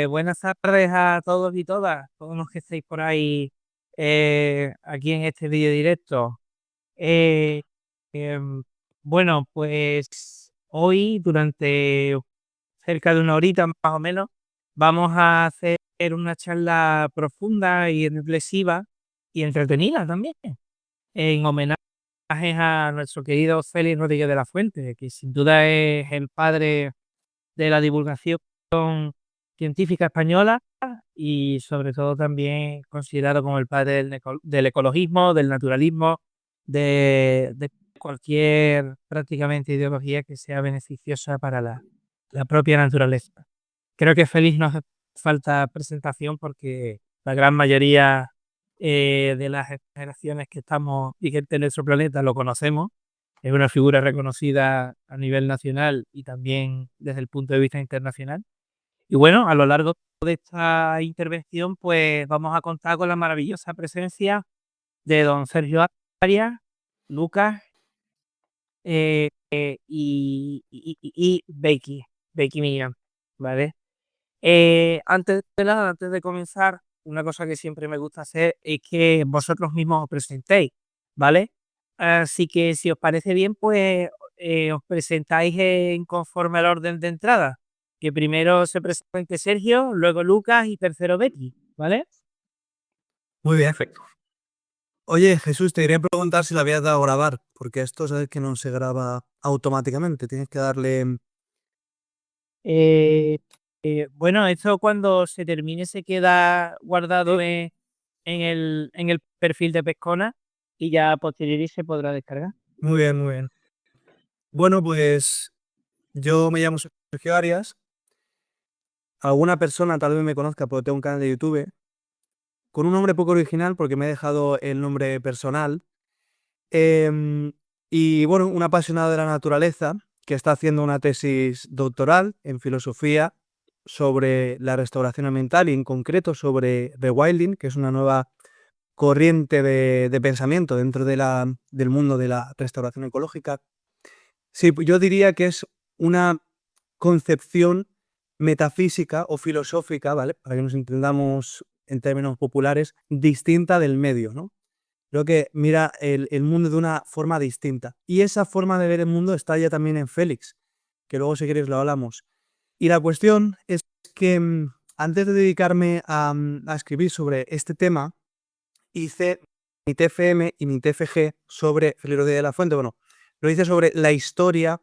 Buenas tardes a todos y todas, todos los que estéis por ahí aquí en este vídeo directo. Eh, em, bueno, pues hoy, durante cerca de una horita más o menos, vamos a hacer una charla profunda y reflexiva y entretenida también, en homenaje a nuestro querido Félix Rodríguez de la Fuente, que sin duda es el padre de la divulgación científica española y sobre todo también considerado como el padre del ecologismo, del naturalismo, de cualquier prácticamente ideología que sea beneficiosa para la propia naturaleza. Creo que Félix no hace falta presentación porque la gran mayoría de las generaciones que estamos vigentes en nuestro planeta lo conocemos. Es una figura reconocida a nivel nacional y también desde el punto de vista internacional. Y bueno, a lo largo de esta intervención, pues vamos a contar con la maravillosa presencia de don Sergio Arias, Lucas y Becky Millán, ¿vale? Antes de nada, antes de comenzar, una cosa que siempre me gusta hacer es que vosotros mismos os presentéis, ¿vale? Así que si os parece bien, pues os presentáis en conforme al orden de entrada. Que primero se presente Sergio, luego Lucas y tercero Becky, ¿vale? Muy bien. Perfecto. Oye, Jesús, te quería preguntar si le habías dado a grabar, porque esto sabes que no se graba automáticamente. Tienes que darle. Eh, bueno, esto cuando se termine se queda guardado en el perfil de Pescona y ya a posteriori se podrá descargar. Muy bien, muy bien. Bueno, pues yo me llamo Sergio Arias. Alguna persona tal vez me conozca porque tengo un canal de YouTube con un nombre poco original porque me he dejado el nombre personal. Y bueno, un apasionado de la naturaleza que está haciendo una tesis doctoral en filosofía sobre la restauración ambiental y en concreto sobre rewilding, que es una nueva corriente de pensamiento dentro del mundo de la restauración ecológica. Sí, yo diría que es una concepción metafísica o filosófica, ¿vale? Para que nos entendamos en términos populares, distinta del medio, ¿no? Creo que mira el mundo de una forma distinta. Y esa forma de ver el mundo está ya también en Félix, que luego si queréis lo hablamos. Y la cuestión es que antes de dedicarme a escribir sobre este tema, hice mi TFM y mi TFG sobre Félix Rodríguez de la Fuente. Bueno, lo hice sobre la historia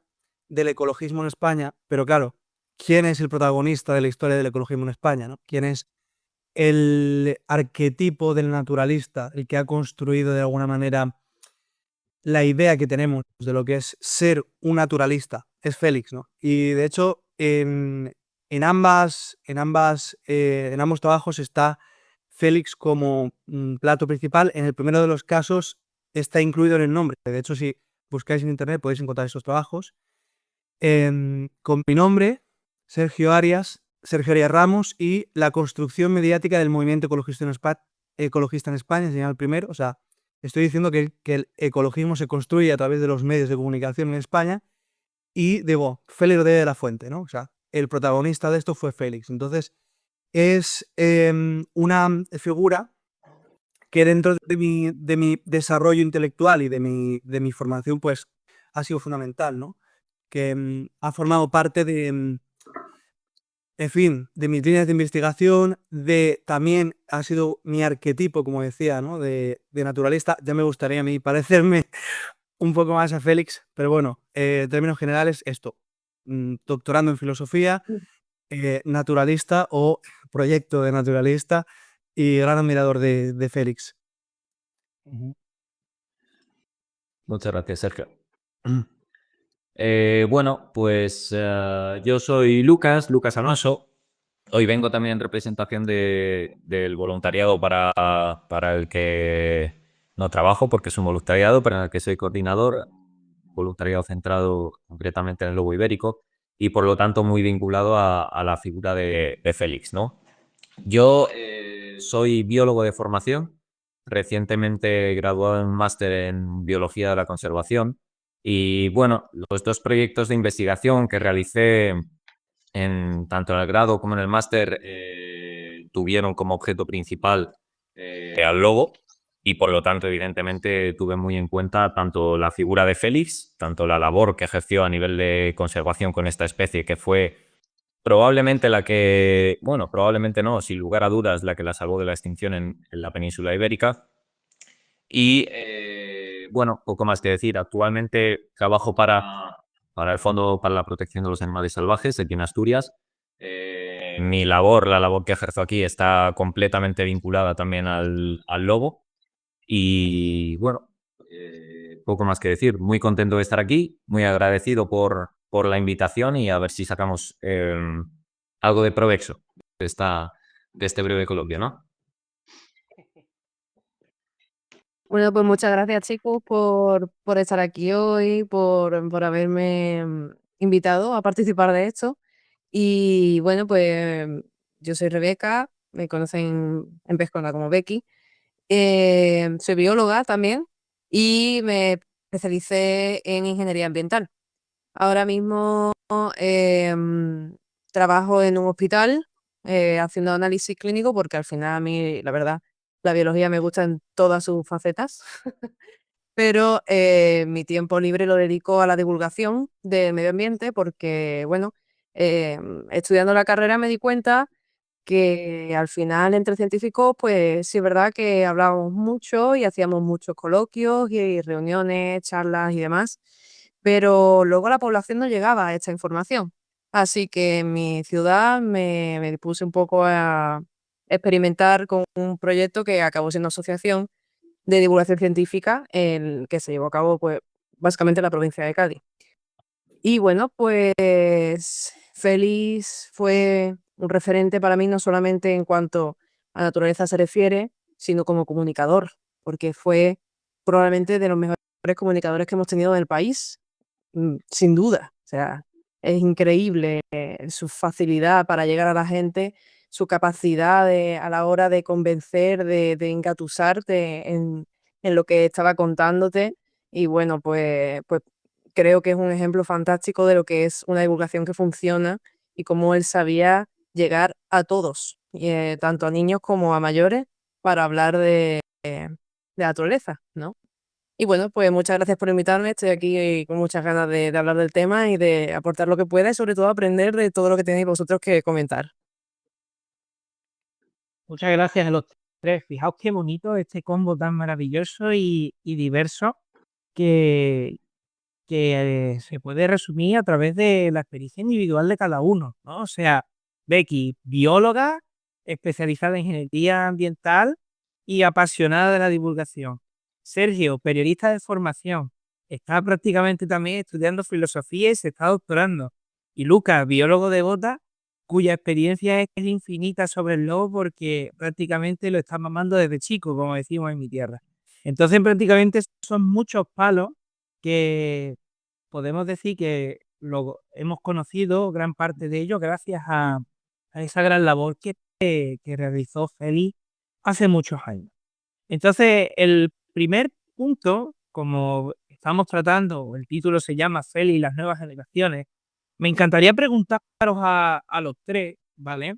del ecologismo en España, pero claro, ¿quién es el protagonista de la historia del ecologismo en España? ¿No? ¿Quién es el arquetipo del naturalista, el que ha construido de alguna manera la idea que tenemos de lo que es ser un naturalista? Es Félix, ¿no? Y de hecho, en ambos trabajos está Félix como plato principal. En el primero de los casos está incluido en el nombre. De hecho, si buscáis en internet podéis encontrar esos trabajos. Con mi nombre, Sergio Arias Ramos, y la construcción mediática del movimiento ecologista en España, señala el primero. O sea, estoy diciendo que el ecologismo se construye a través de los medios de comunicación en España y digo, Félix Rodríguez de la Fuente, ¿no? O sea, el protagonista de esto fue Félix. Entonces, es una figura que dentro de mi desarrollo intelectual y de mi formación, pues, ha sido fundamental, ¿no? Que ha formado parte en fin, de mis líneas de investigación, también ha sido mi arquetipo, como decía, ¿no? De naturalista. Ya me gustaría a mí parecerme un poco más a Félix, pero bueno, en términos generales, esto, doctorando en filosofía, naturalista o proyecto de naturalista y gran admirador de Félix. Muchas gracias, Sergio. Bueno, pues yo soy Lucas Alonso. Hoy vengo también en representación del voluntariado para el que no trabajo, porque es un voluntariado para el que soy coordinador, voluntariado centrado concretamente en el lobo ibérico y por lo tanto muy vinculado a la figura de Félix, ¿no? Yo soy biólogo de formación, recientemente graduado en un máster en biología de la conservación y bueno, los dos proyectos de investigación que realicé tanto en el grado como en el máster tuvieron como objeto principal al lobo y por lo tanto evidentemente tuve muy en cuenta tanto la figura de Félix, tanto la labor que ejerció a nivel de conservación con esta especie, que fue probablemente la que, bueno, probablemente no, sin lugar a dudas, la que la salvó de la extinción en la península ibérica. Y bueno, poco más que decir. Actualmente trabajo para el Fondo para la Protección de los Animales Salvajes aquí en Asturias. Mi labor, la labor que ejerzo aquí, está completamente vinculada también al lobo. Y bueno, poco más que decir. Muy contento de estar aquí, muy agradecido por la invitación y a ver si sacamos algo de provecho de este breve coloquio, ¿no? Bueno, pues muchas gracias, chicos, por estar aquí hoy, por haberme invitado a participar de esto. Y bueno, pues yo soy Rebeca, me conocen en Pescona como Becky. Soy bióloga también y me especialicé en ingeniería ambiental. Ahora mismo trabajo en un hospital haciendo análisis clínico porque al final a mí, la verdad, la biología me gusta en todas sus facetas, pero mi tiempo libre lo dedico a la divulgación del medio ambiente porque, bueno, estudiando la carrera me di cuenta que al final entre científicos, pues sí es verdad que hablábamos mucho y hacíamos muchos coloquios y reuniones, charlas y demás, pero luego la población no llegaba a esta información. Así que en mi ciudad me puse un poco a experimentar con un proyecto que acabó siendo asociación de divulgación científica, el que se llevó a cabo, pues, básicamente en la provincia de Cádiz. Y bueno, pues Félix fue un referente para mí, no solamente en cuanto a naturaleza se refiere, sino como comunicador, porque fue probablemente de los mejores comunicadores que hemos tenido en el país, sin duda. O sea, es increíble su facilidad para llegar a la gente, su capacidad a la hora de convencer, de engatusarte en lo que estaba contándote. Y bueno, pues creo que es un ejemplo fantástico de lo que es una divulgación que funciona y cómo él sabía llegar a todos, tanto a niños como a mayores, para hablar de naturaleza, ¿no? Y bueno, pues muchas gracias por invitarme. Estoy aquí con muchas ganas de hablar del tema y de aportar lo que pueda y sobre todo aprender de todo lo que tenéis vosotros que comentar. Muchas gracias a los tres. Fijaos qué bonito este combo tan maravilloso y diverso que, que se puede resumir a través de la experiencia individual de cada uno, ¿no? O sea, Becky, bióloga, especializada en ingeniería ambiental y apasionada de la divulgación. Sergio, periodista de formación, está prácticamente también estudiando filosofía y se está doctorando. Y Lucas, biólogo de bota, cuya experiencia es infinita sobre el lobo porque prácticamente lo está mamando desde chico, como decimos en mi tierra. Entonces, prácticamente son muchos palos que podemos decir que lo hemos conocido, gran parte de ello, gracias a esa gran labor que realizó Félix hace muchos años. Entonces, el primer punto, como estamos tratando, el título se llama Félix y las nuevas generaciones, me encantaría preguntaros a los tres, ¿vale?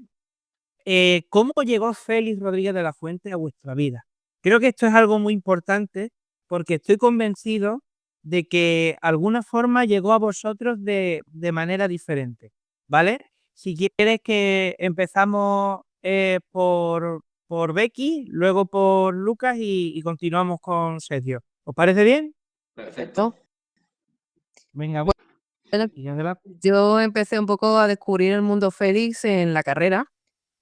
¿Cómo llegó Félix Rodríguez de la Fuente a vuestra vida? Creo que esto es algo muy importante porque estoy convencido de que alguna forma llegó a vosotros de manera diferente, ¿vale? Si quieres que empezamos por Becky, luego por Lucas y continuamos con Sergio. ¿Os parece bien? Perfecto. Venga, Bueno, y adelante. yo empecé un poco a descubrir el mundo Félix en la carrera,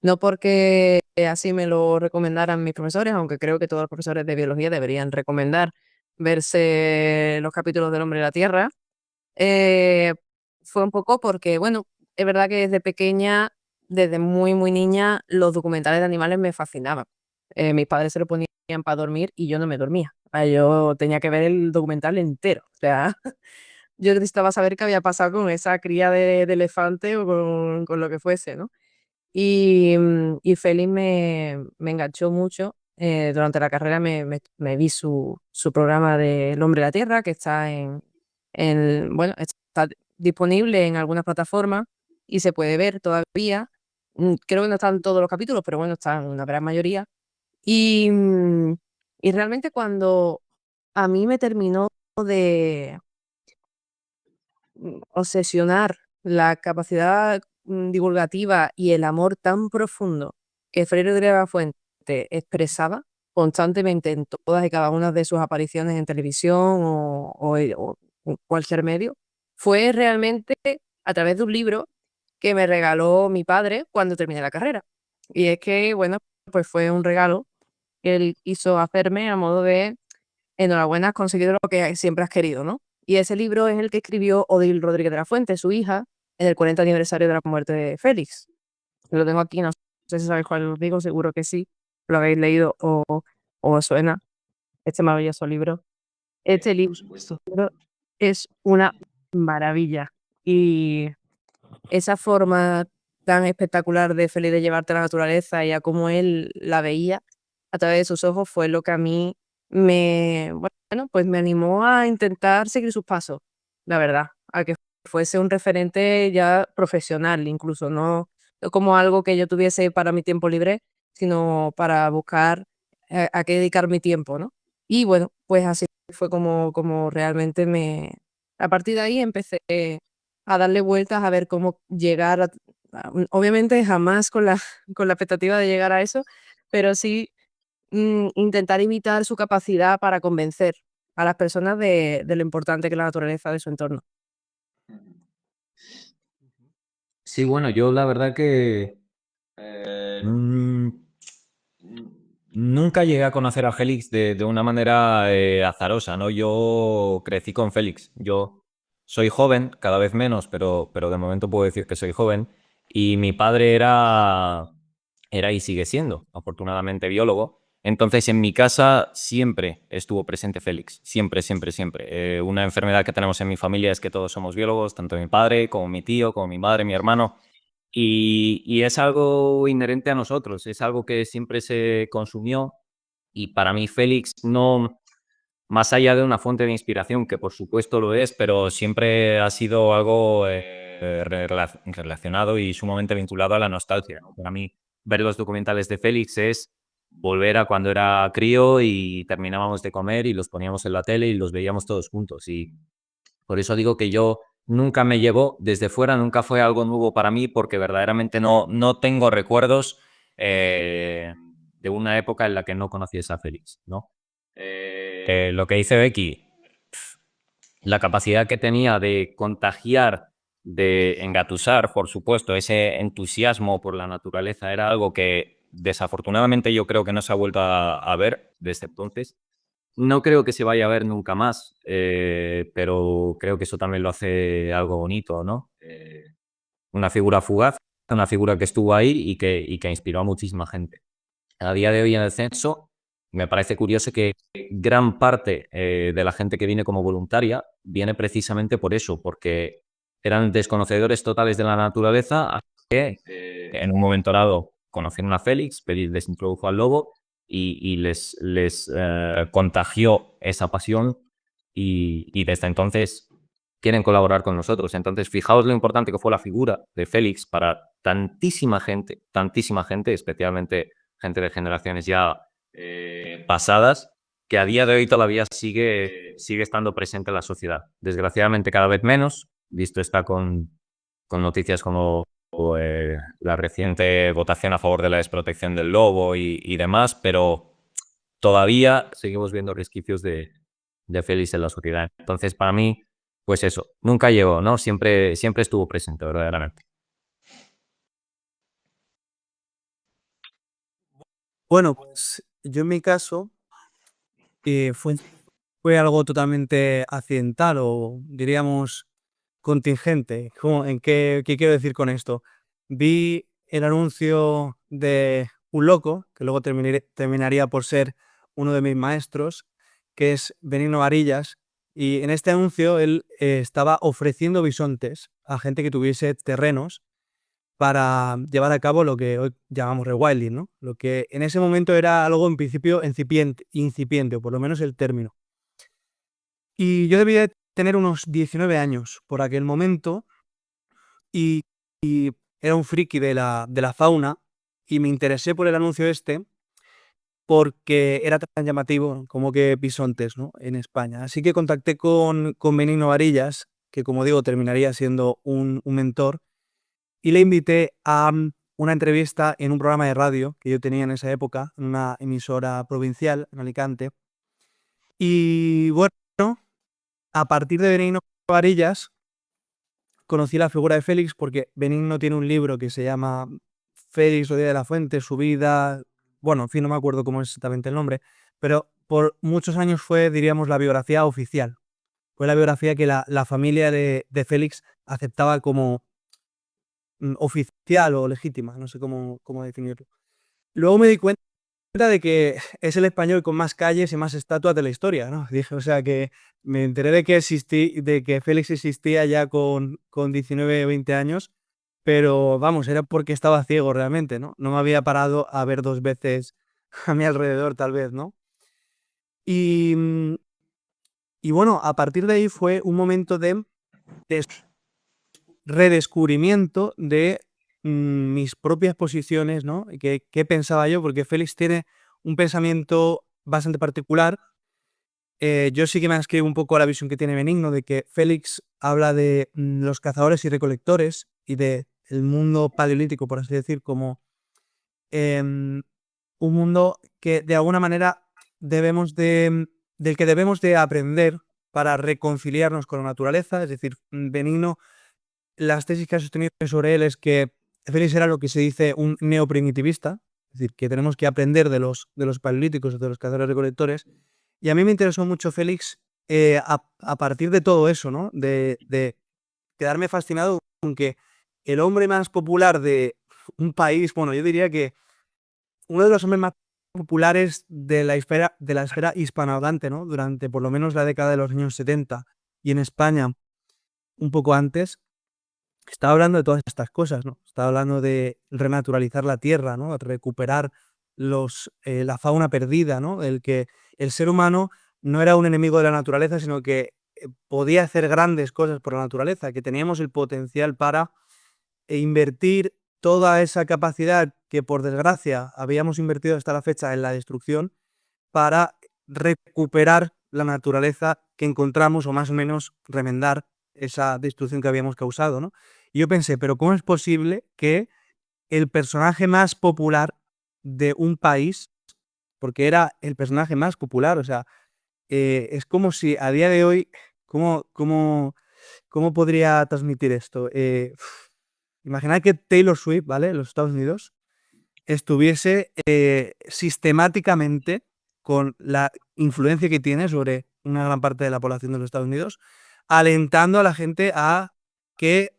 no porque así me lo recomendaran mis profesores, aunque creo que todos los profesores de biología deberían recomendar verse los capítulos del Hombre y la Tierra. Eh, Fue un poco porque, bueno, es verdad que desde pequeña, desde muy, muy niña, los documentales de animales me fascinaban. Mis padres se lo ponían para dormir y yo no me dormía. Yo tenía que ver el documental entero. O sea, yo necesitaba saber qué había pasado con esa cría de elefante o con lo que fuese, ¿no? Y Félix me enganchó mucho. Durante la carrera me vi su programa de El Hombre y la Tierra, que está bueno, está disponible en algunas plataformas. y se puede ver todavía. Creo que no están todos los capítulos, pero bueno, están una gran mayoría. Y, y realmente cuando a mí me terminó de obsesionar la capacidad divulgativa y el amor tan profundo que Freire de la Fuente expresaba constantemente en todas y cada una de sus apariciones en televisión o en cualquier medio, fue realmente a través de un libro que me regaló mi padre cuando terminé la carrera. Y es que, bueno, pues fue un regalo que él quiso hacerme a modo de enhorabuena, has conseguido lo que siempre has querido, ¿no? Y ese libro es el que escribió Odile Rodríguez de la Fuente, su hija, en el 40 aniversario de la muerte de Félix. Lo tengo aquí, no sé si sabéis cuál os digo, seguro que sí, lo habéis leído o os suena, este maravilloso libro. Este libro es una maravilla. Y esa forma tan espectacular de Félix de llevarte a la naturaleza y a cómo él la veía a través de sus ojos fue lo que a mí pues me animó a intentar seguir sus pasos, la verdad, a que fuese un referente ya profesional, incluso no como algo que yo tuviese para mi tiempo libre, sino para buscar a qué dedicar mi tiempo, ¿no? Y bueno, pues así fue como realmente a partir de ahí empecé a darle vueltas a ver cómo llegar obviamente jamás con la, con la expectativa de llegar a eso, pero sí intentar imitar su capacidad para convencer a las personas de lo importante que es la naturaleza de su entorno. Sí, bueno, yo la verdad que nunca llegué a conocer a Félix de una manera azarosa, ¿no? Yo crecí con Félix. Yo soy joven, cada vez menos, pero de momento puedo decir que soy joven. Y mi padre era y sigue siendo, afortunadamente, biólogo. Entonces, en mi casa siempre estuvo presente Félix. Siempre, siempre, siempre. Una enfermedad que tenemos en mi familia es que todos somos biólogos, tanto mi padre como mi tío, como mi madre, mi hermano. Y es algo inherente a nosotros, es algo que siempre se consumió y para mí Félix no, más allá de una fuente de inspiración, que por supuesto lo es, pero siempre ha sido algo relacionado y sumamente vinculado a la nostalgia, ¿no? Para mí ver los documentales de Félix es volver a cuando era crío y terminábamos de comer y los poníamos en la tele y los veíamos todos juntos. Y por eso digo que yo nunca me llevó desde fuera, nunca fue algo nuevo para mí, porque verdaderamente no tengo recuerdos de una época en la que no conociese a Félix, ¿no? Lo que dice Becky, la capacidad que tenía de contagiar, de engatusar, por supuesto, ese entusiasmo por la naturaleza era algo que desafortunadamente yo creo que no se ha vuelto a ver desde entonces. No creo que se vaya a ver nunca más, pero creo que eso también lo hace algo bonito, ¿no? Una figura fugaz, una figura que estuvo ahí y que inspiró a muchísima gente. A día de hoy en el censo me parece curioso que gran parte de la gente que viene como voluntaria viene precisamente por eso, porque eran desconocedores totales de la naturaleza, hasta que en un momento dado conocieron a Félix, Félix les introdujo al lobo y les contagió esa pasión y desde entonces quieren colaborar con nosotros. Entonces, fijaos lo importante que fue la figura de Félix para tantísima gente, especialmente gente de generaciones ya pasadas, que a día de hoy todavía sigue estando presente en la sociedad. Desgraciadamente cada vez menos, visto está con noticias como la reciente votación a favor de la desprotección del lobo y demás, pero todavía seguimos viendo resquicios de Félix en la sociedad. Entonces, para mí, pues eso, nunca llegó, ¿no? Siempre estuvo presente, verdaderamente. Bueno, pues yo en mi caso fue algo totalmente accidental o diríamos contingente. ¿En qué quiero decir con esto? Vi el anuncio de un loco, que luego terminaría por ser uno de mis maestros, que es Benigno Varillas, y en este anuncio él estaba ofreciendo bisontes a gente que tuviese terrenos para llevar a cabo lo que hoy llamamos rewilding, ¿no? Lo que en ese momento era algo en principio incipiente, o por lo menos el término. Y yo debía de tener unos 19 años por aquel momento y era un friki de la fauna y me interesé por el anuncio este porque era tan llamativo como que bisontes, ¿no? En España. Así que contacté con Benigno Varillas, que como digo terminaría siendo un mentor, y le invité a una entrevista en un programa de radio que yo tenía en esa época, en una emisora provincial en Alicante. Y bueno, a partir de Benigno Varillas conocí la figura de Félix porque Benigno tiene un libro que se llama Félix Rodríguez de la Fuente, su vida, bueno, en fin, no me acuerdo cómo es exactamente el nombre, pero por muchos años fue, diríamos, la biografía oficial. Fue la biografía que la familia de Félix aceptaba como oficial o legítima, no sé cómo definirlo. Luego me di cuenta de que es el español con más calles y más estatuas de la historia, ¿no? Dije, o sea que me enteré de que Félix existía ya con 19 o 20 años, pero vamos, era porque estaba ciego realmente, ¿no? No me había parado a ver 2 veces a mi alrededor, tal vez, ¿no? Y, y bueno, a partir de ahí fue un momento de redescubrimiento de mis propias posiciones, ¿no? Y qué pensaba yo, porque Félix tiene un pensamiento bastante particular. Yo sí que me adscribo un poco a la visión que tiene Benigno, de que Félix habla de los cazadores y recolectores y de el mundo paleolítico, por así decir, como em, un mundo que de alguna manera del que debemos de aprender para reconciliarnos con la naturaleza. Es decir, Benigno, las tesis que ha sostenido sobre él es que Félix era lo que se dice un neoprimitivista, es decir, que tenemos que aprender de los paleolíticos o de los cazadores recolectores. Y a mí me interesó mucho Félix a partir de todo eso, ¿no? De quedarme fascinado con que el hombre más popular de un país, bueno, yo diría que uno de los hombres más populares de la esfera hispanohablante, ¿no? Durante por lo menos la década de los años 70 y en España un poco antes, estaba hablando de todas estas cosas, ¿no? Estaba hablando de renaturalizar la tierra, ¿no? Recuperar la fauna perdida, ¿no? El que el ser humano no era un enemigo de la naturaleza, sino que podía hacer grandes cosas por la naturaleza, que teníamos el potencial para invertir toda esa capacidad que por desgracia habíamos invertido hasta la fecha en la destrucción para recuperar la naturaleza que encontramos o más o menos remendar esa destrucción que habíamos causado, ¿no? Y yo pensé, pero ¿cómo es posible que el personaje más popular de un país, porque era el personaje más popular, o sea, es como si a día de hoy, ¿cómo podría transmitir esto? Imaginad que Taylor Swift, ¿vale? En los Estados Unidos, estuviese sistemáticamente con la influencia que tiene sobre una gran parte de la población de los Estados Unidos, alentando a la gente a que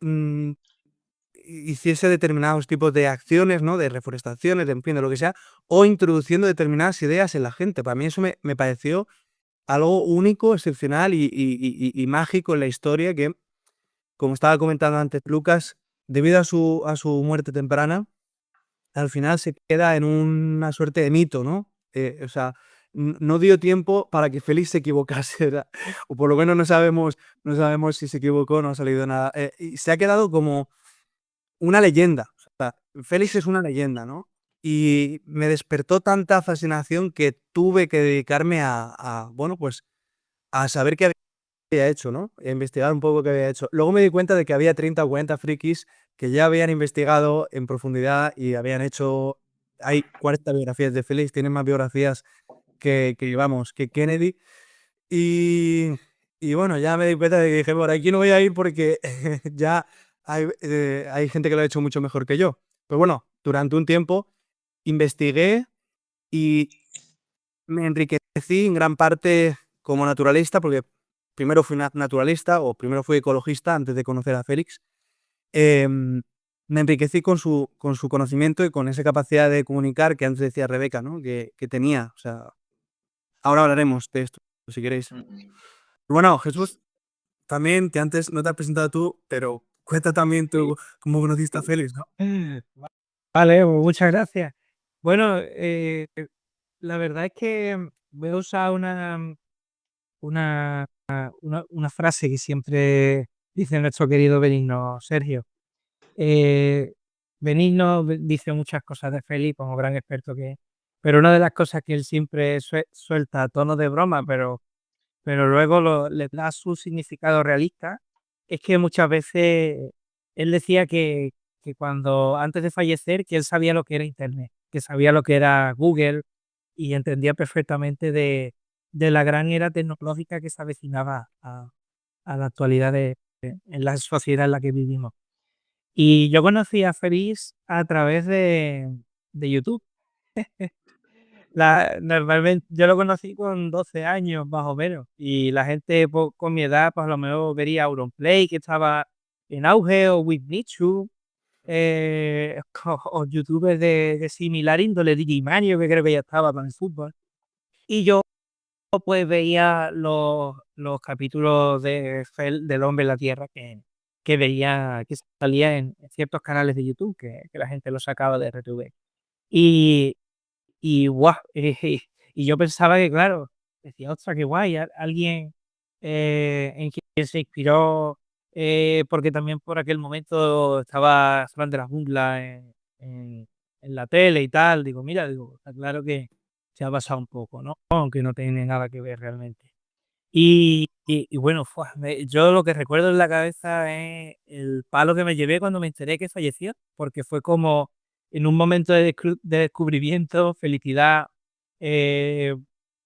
hiciese determinados tipos de acciones, ¿no? De reforestaciones, de, en fin, de lo que sea, o introduciendo determinadas ideas en la gente. Para mí eso me pareció algo único, excepcional y mágico en la historia que, como estaba comentando antes Lucas, debido a su muerte temprana, al final se queda en una suerte de mito, ¿no? O sea, no dio tiempo para que Félix se equivocase, o por lo menos no sabemos si se equivocó, no ha salido nada. Y se ha quedado como una leyenda. O sea, Félix es una leyenda, ¿no? Y me despertó tanta fascinación que tuve que dedicarme bueno, pues a saber qué había hecho, ¿no? A investigar un poco qué había hecho. Luego me di cuenta de que había 30 o 40 frikis que ya habían investigado en profundidad y habían hecho. Hay 40 biografías de Félix, tienen más biografías que Kennedy. Y, y bueno, ya me di cuenta de que dije, por aquí no voy a ir porque ya hay gente que lo ha hecho mucho mejor que yo. Pero bueno, durante un tiempo investigué y me enriquecí en gran parte como naturalista, porque primero fui naturalista o primero fui ecologista antes de conocer a Félix. Me enriquecí con su conocimiento y con esa capacidad de comunicar que antes decía Rebeca, ¿no? Que tenía. O sea, ahora hablaremos de esto, si queréis. Bueno, Jesús, también que antes no te has presentado tú, pero cuenta también tú cómo conociste a Félix, ¿no? Vale, pues muchas gracias. Bueno, la verdad es que voy a usar una frase que siempre dice nuestro querido Benigno Sergio. Eh, Benigno dice muchas cosas de Félix como gran experto que es, pero una de las cosas que él siempre suelta a tono de broma, pero luego le da su significado realista, es que muchas veces él decía que cuando antes de fallecer, que él sabía lo que era Internet, que sabía lo que era Google y entendía perfectamente de la gran era tecnológica que se avecinaba a la actualidad en la sociedad en la que vivimos. Y yo conocí a Félix a través de YouTube. Normalmente yo lo conocí con 12 años más o menos y la gente con mi edad pues a lo mejor vería Auronplay que estaba en auge o With Nichu o youtubers de similar índole, Digimanio que creo que ya estaba con el fútbol y yo pues veía los capítulos del Hombre en la Tierra que veía que salía en ciertos canales de YouTube que la gente lo sacaba de RTV. Y, y guau, y yo pensaba que, claro, decía, ostras, qué guay, alguien en quien se inspiró, porque también por aquel momento estaba Fran de la Jungla en la tele y tal. Digo, mira, digo, está claro que se ha basado un poco, ¿no? Aunque no tiene nada que ver realmente. Y bueno, yo lo que recuerdo en la cabeza es el palo que me llevé cuando me enteré que falleció, porque fue como en un momento de descubrimiento, felicidad, eh,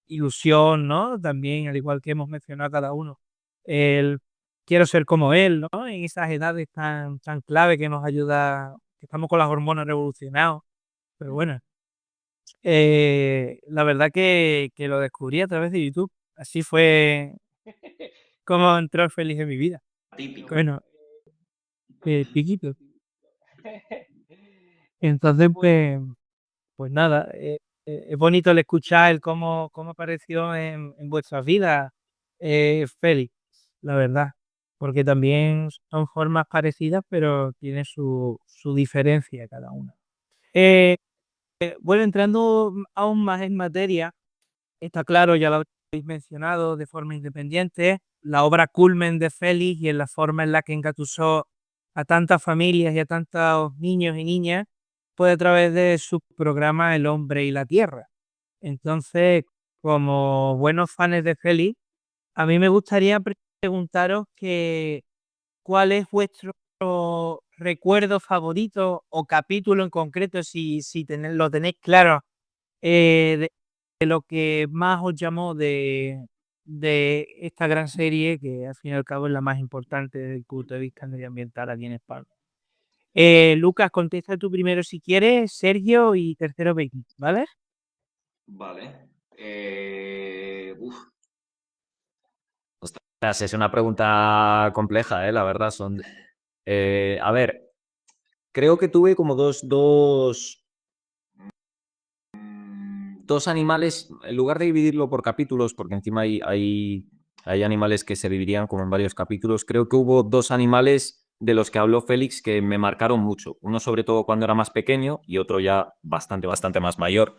ilusión, ¿no? También, al igual que hemos mencionado cada uno, el quiero ser como él, ¿no? En esas edades tan clave que nos ayuda, que estamos con las hormonas revolucionados, pero bueno, la verdad que lo descubrí a través de YouTube. Así fue como entró feliz en mi vida. Típico. Bueno, piquito. Entonces, pues nada, es bonito el escuchar el cómo apareció en vuestras vidas, Félix, la verdad. Porque también son formas parecidas, pero tiene su diferencia cada una. Eh, bueno, entrando aún más en materia, está claro, ya lo habéis mencionado de forma independiente, la obra culmen de Félix y en la forma en la que engatusó a tantas familias y a tantos niños y niñas fue a través de su programa El hombre y la tierra. Entonces, como buenos fans de Félix, a mí me gustaría preguntaros que cuál es vuestro recuerdo favorito o capítulo en concreto, si lo tenéis claro, de lo que más os llamó de esta gran serie, que al fin y al cabo es la más importante desde el punto de vista medioambiental aquí en España. Lucas, contesta tú primero si quieres, Sergio y tercero Becky, ¿vale? Vale. Ostras, es una pregunta compleja, la verdad. A ver, creo que tuve como dos animales, en lugar de dividirlo por capítulos, porque encima hay animales que se dividirían como en varios capítulos, creo que hubo dos animales de los que habló Félix que me marcaron mucho. Uno sobre todo cuando era más pequeño y otro ya bastante más mayor.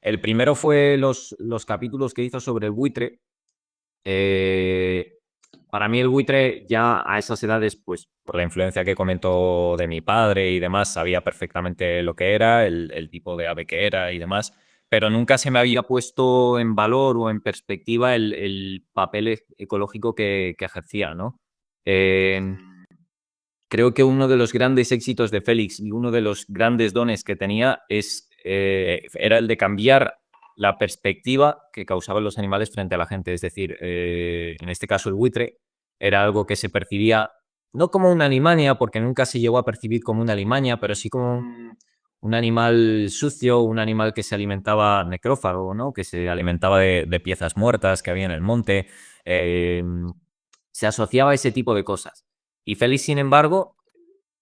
El primero fue los capítulos que hizo sobre el buitre. Para mí el buitre ya a esas edades, pues por la influencia que comentó de mi padre y demás, sabía perfectamente lo que era, el tipo de ave que era y demás, pero nunca se me había puesto en valor o en perspectiva el papel ecológico que ejercía, ¿no? Eh, Creo que uno de los grandes éxitos de Félix y uno de los grandes dones que tenía era el de cambiar la perspectiva que causaban los animales frente a la gente. Es decir, en este caso el buitre era algo que se percibía no como una alimaña, porque nunca se llegó a percibir como una alimaña, pero sí como un animal sucio, un animal que se alimentaba necrófago, ¿no? Que se alimentaba de piezas muertas que había en el monte. Eh, Se asociaba a ese tipo de cosas. Y Félix, sin embargo,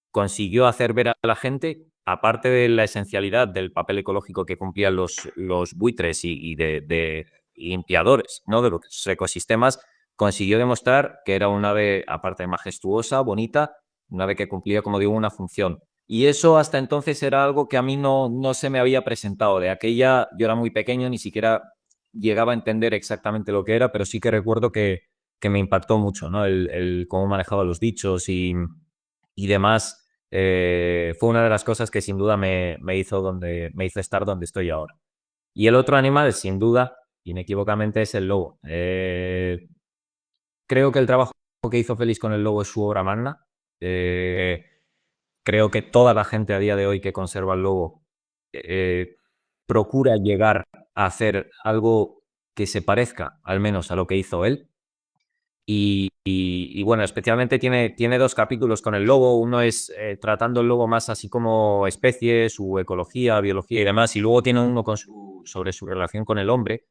consiguió hacer ver a la gente, aparte de la esencialidad del papel ecológico que cumplían los buitres y de limpiadores, ¿no? De los ecosistemas, consiguió demostrar que era un ave, aparte de majestuosa, bonita, un ave que cumplía, como digo, una función. Y eso hasta entonces era algo que a mí no se me había presentado. De aquella, yo era muy pequeño, ni siquiera llegaba a entender exactamente lo que era, pero sí que recuerdo que me impactó mucho, ¿no? El cómo manejaba los dichos y demás. fue una de las cosas que sin duda me hizo estar donde estoy ahora. Y el otro animal, sin duda, inequívocamente, es el lobo. Creo que el trabajo que hizo Félix con el lobo es su obra magna. Creo que toda la gente a día de hoy que conserva el lobo procura llegar a hacer algo que se parezca, al menos, a lo que hizo él. Y bueno, especialmente tiene dos capítulos con el lobo. Uno es tratando el lobo más así como especie, su ecología, biología y demás. Y luego tiene uno sobre su relación con el hombre.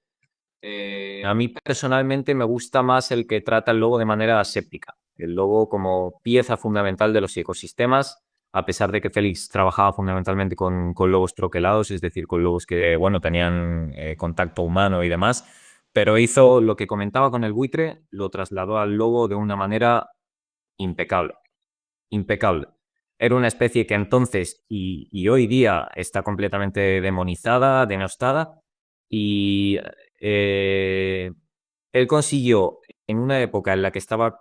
A mí personalmente me gusta más el que trata el lobo de manera aséptica. El lobo como pieza fundamental de los ecosistemas, a pesar de que Félix trabajaba fundamentalmente con lobos troquelados, es decir, con lobos que, bueno, tenían contacto humano y demás, pero hizo lo que comentaba con el buitre, lo trasladó al lobo de una manera impecable. Impecable. Era una especie que entonces y hoy día está completamente demonizada, denostada, y él consiguió, en una época en la que estaba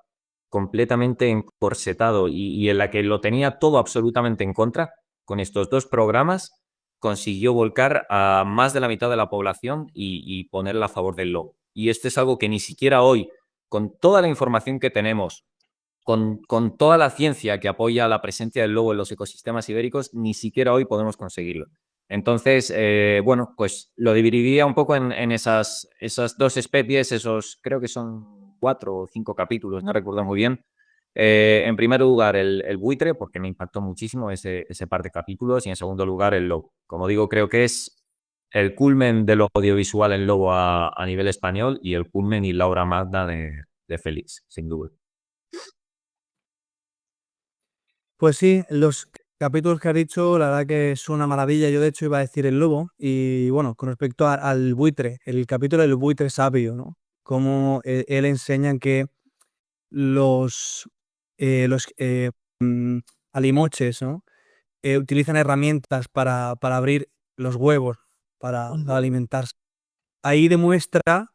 completamente encorsetado y en la que lo tenía todo absolutamente en contra, con estos dos programas, consiguió volcar a más de la mitad de la población y ponerla a favor del lobo. Y esto es algo que ni siquiera hoy, con toda la información que tenemos, con toda la ciencia que apoya la presencia del lobo en los ecosistemas ibéricos, ni siquiera hoy podemos conseguirlo. Entonces, bueno, pues lo dividiría un poco en esas dos especies, creo que son 4 o 5 capítulos, no recuerdo muy bien. En primer lugar, el buitre, porque me impactó muchísimo ese par de capítulos, y en segundo lugar, el lobo. Como digo, creo que es el culmen de lo audiovisual en lobo a nivel español y el culmen y la obra magna de Félix, sin duda. Pues sí, los capítulos que has dicho, la verdad que es una maravilla. Yo de hecho iba a decir el lobo. Y bueno, con respecto al buitre, el capítulo del buitre sabio, ¿no? Cómo él enseña que los alimoches, ¿no? Utilizan herramientas para abrir los huevos, para alimentarse. Ahí demuestra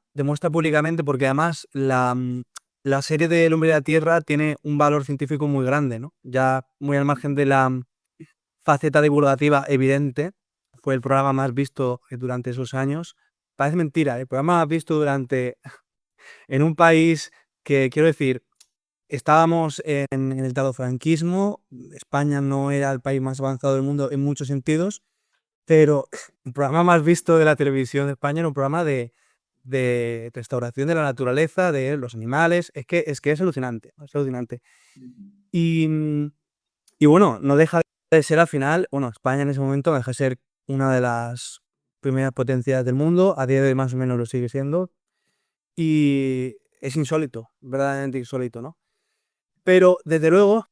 públicamente, porque además la serie del Hombre de la Tierra tiene un valor científico muy grande, ¿no? Ya muy al margen de la faceta divulgativa evidente, fue el programa más visto durante esos años. Parece mentira, el programa más visto en un país que, quiero decir, estábamos en el tardofranquismo, España no era el país más avanzado del mundo en muchos sentidos, pero el programa más visto de la televisión de España era un programa de restauración de la naturaleza, de los animales. Es alucinante, es alucinante. Y, y bueno, no deja de ser al final, bueno, España en ese momento deja de ser una de las primeras potencias del mundo, a día de hoy más o menos lo sigue siendo, y es insólito, verdaderamente insólito, ¿no? Pero desde luego,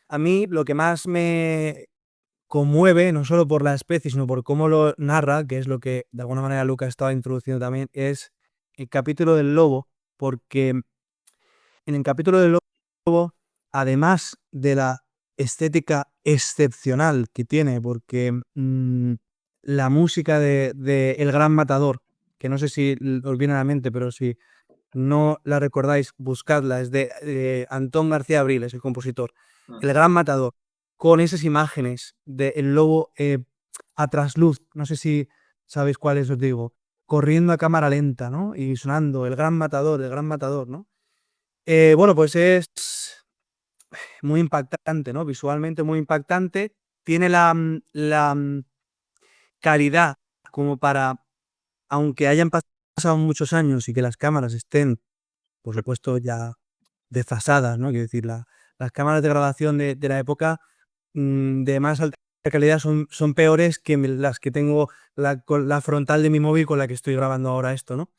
a mí lo que más me conmueve, no solo por la especie, sino por cómo lo narra, que es lo que de alguna manera Lucas estaba introduciendo también, es el capítulo del lobo, porque en el capítulo del lobo, además de la estética excepcional que tiene, porque la música de El Gran Matador, que no sé si os viene a la mente, pero si no la recordáis, buscadla, es de Antón García Abril, es el compositor. El Gran Matador, con esas imágenes del lobo a trasluz, no sé si sabéis cuáles os digo, corriendo a cámara lenta, ¿no? Y sonando, el Gran Matador, ¿no? Bueno, pues es muy impactante, ¿no? Visualmente muy impactante. Tiene la calidad como para, aunque hayan pasado muchos años y que las cámaras estén, por supuesto, ya desfasadas, ¿no? Quiero decir, las cámaras de grabación de la época de más alta calidad son peores que las que tengo, con la frontal de mi móvil con la que estoy grabando ahora esto, ¿no?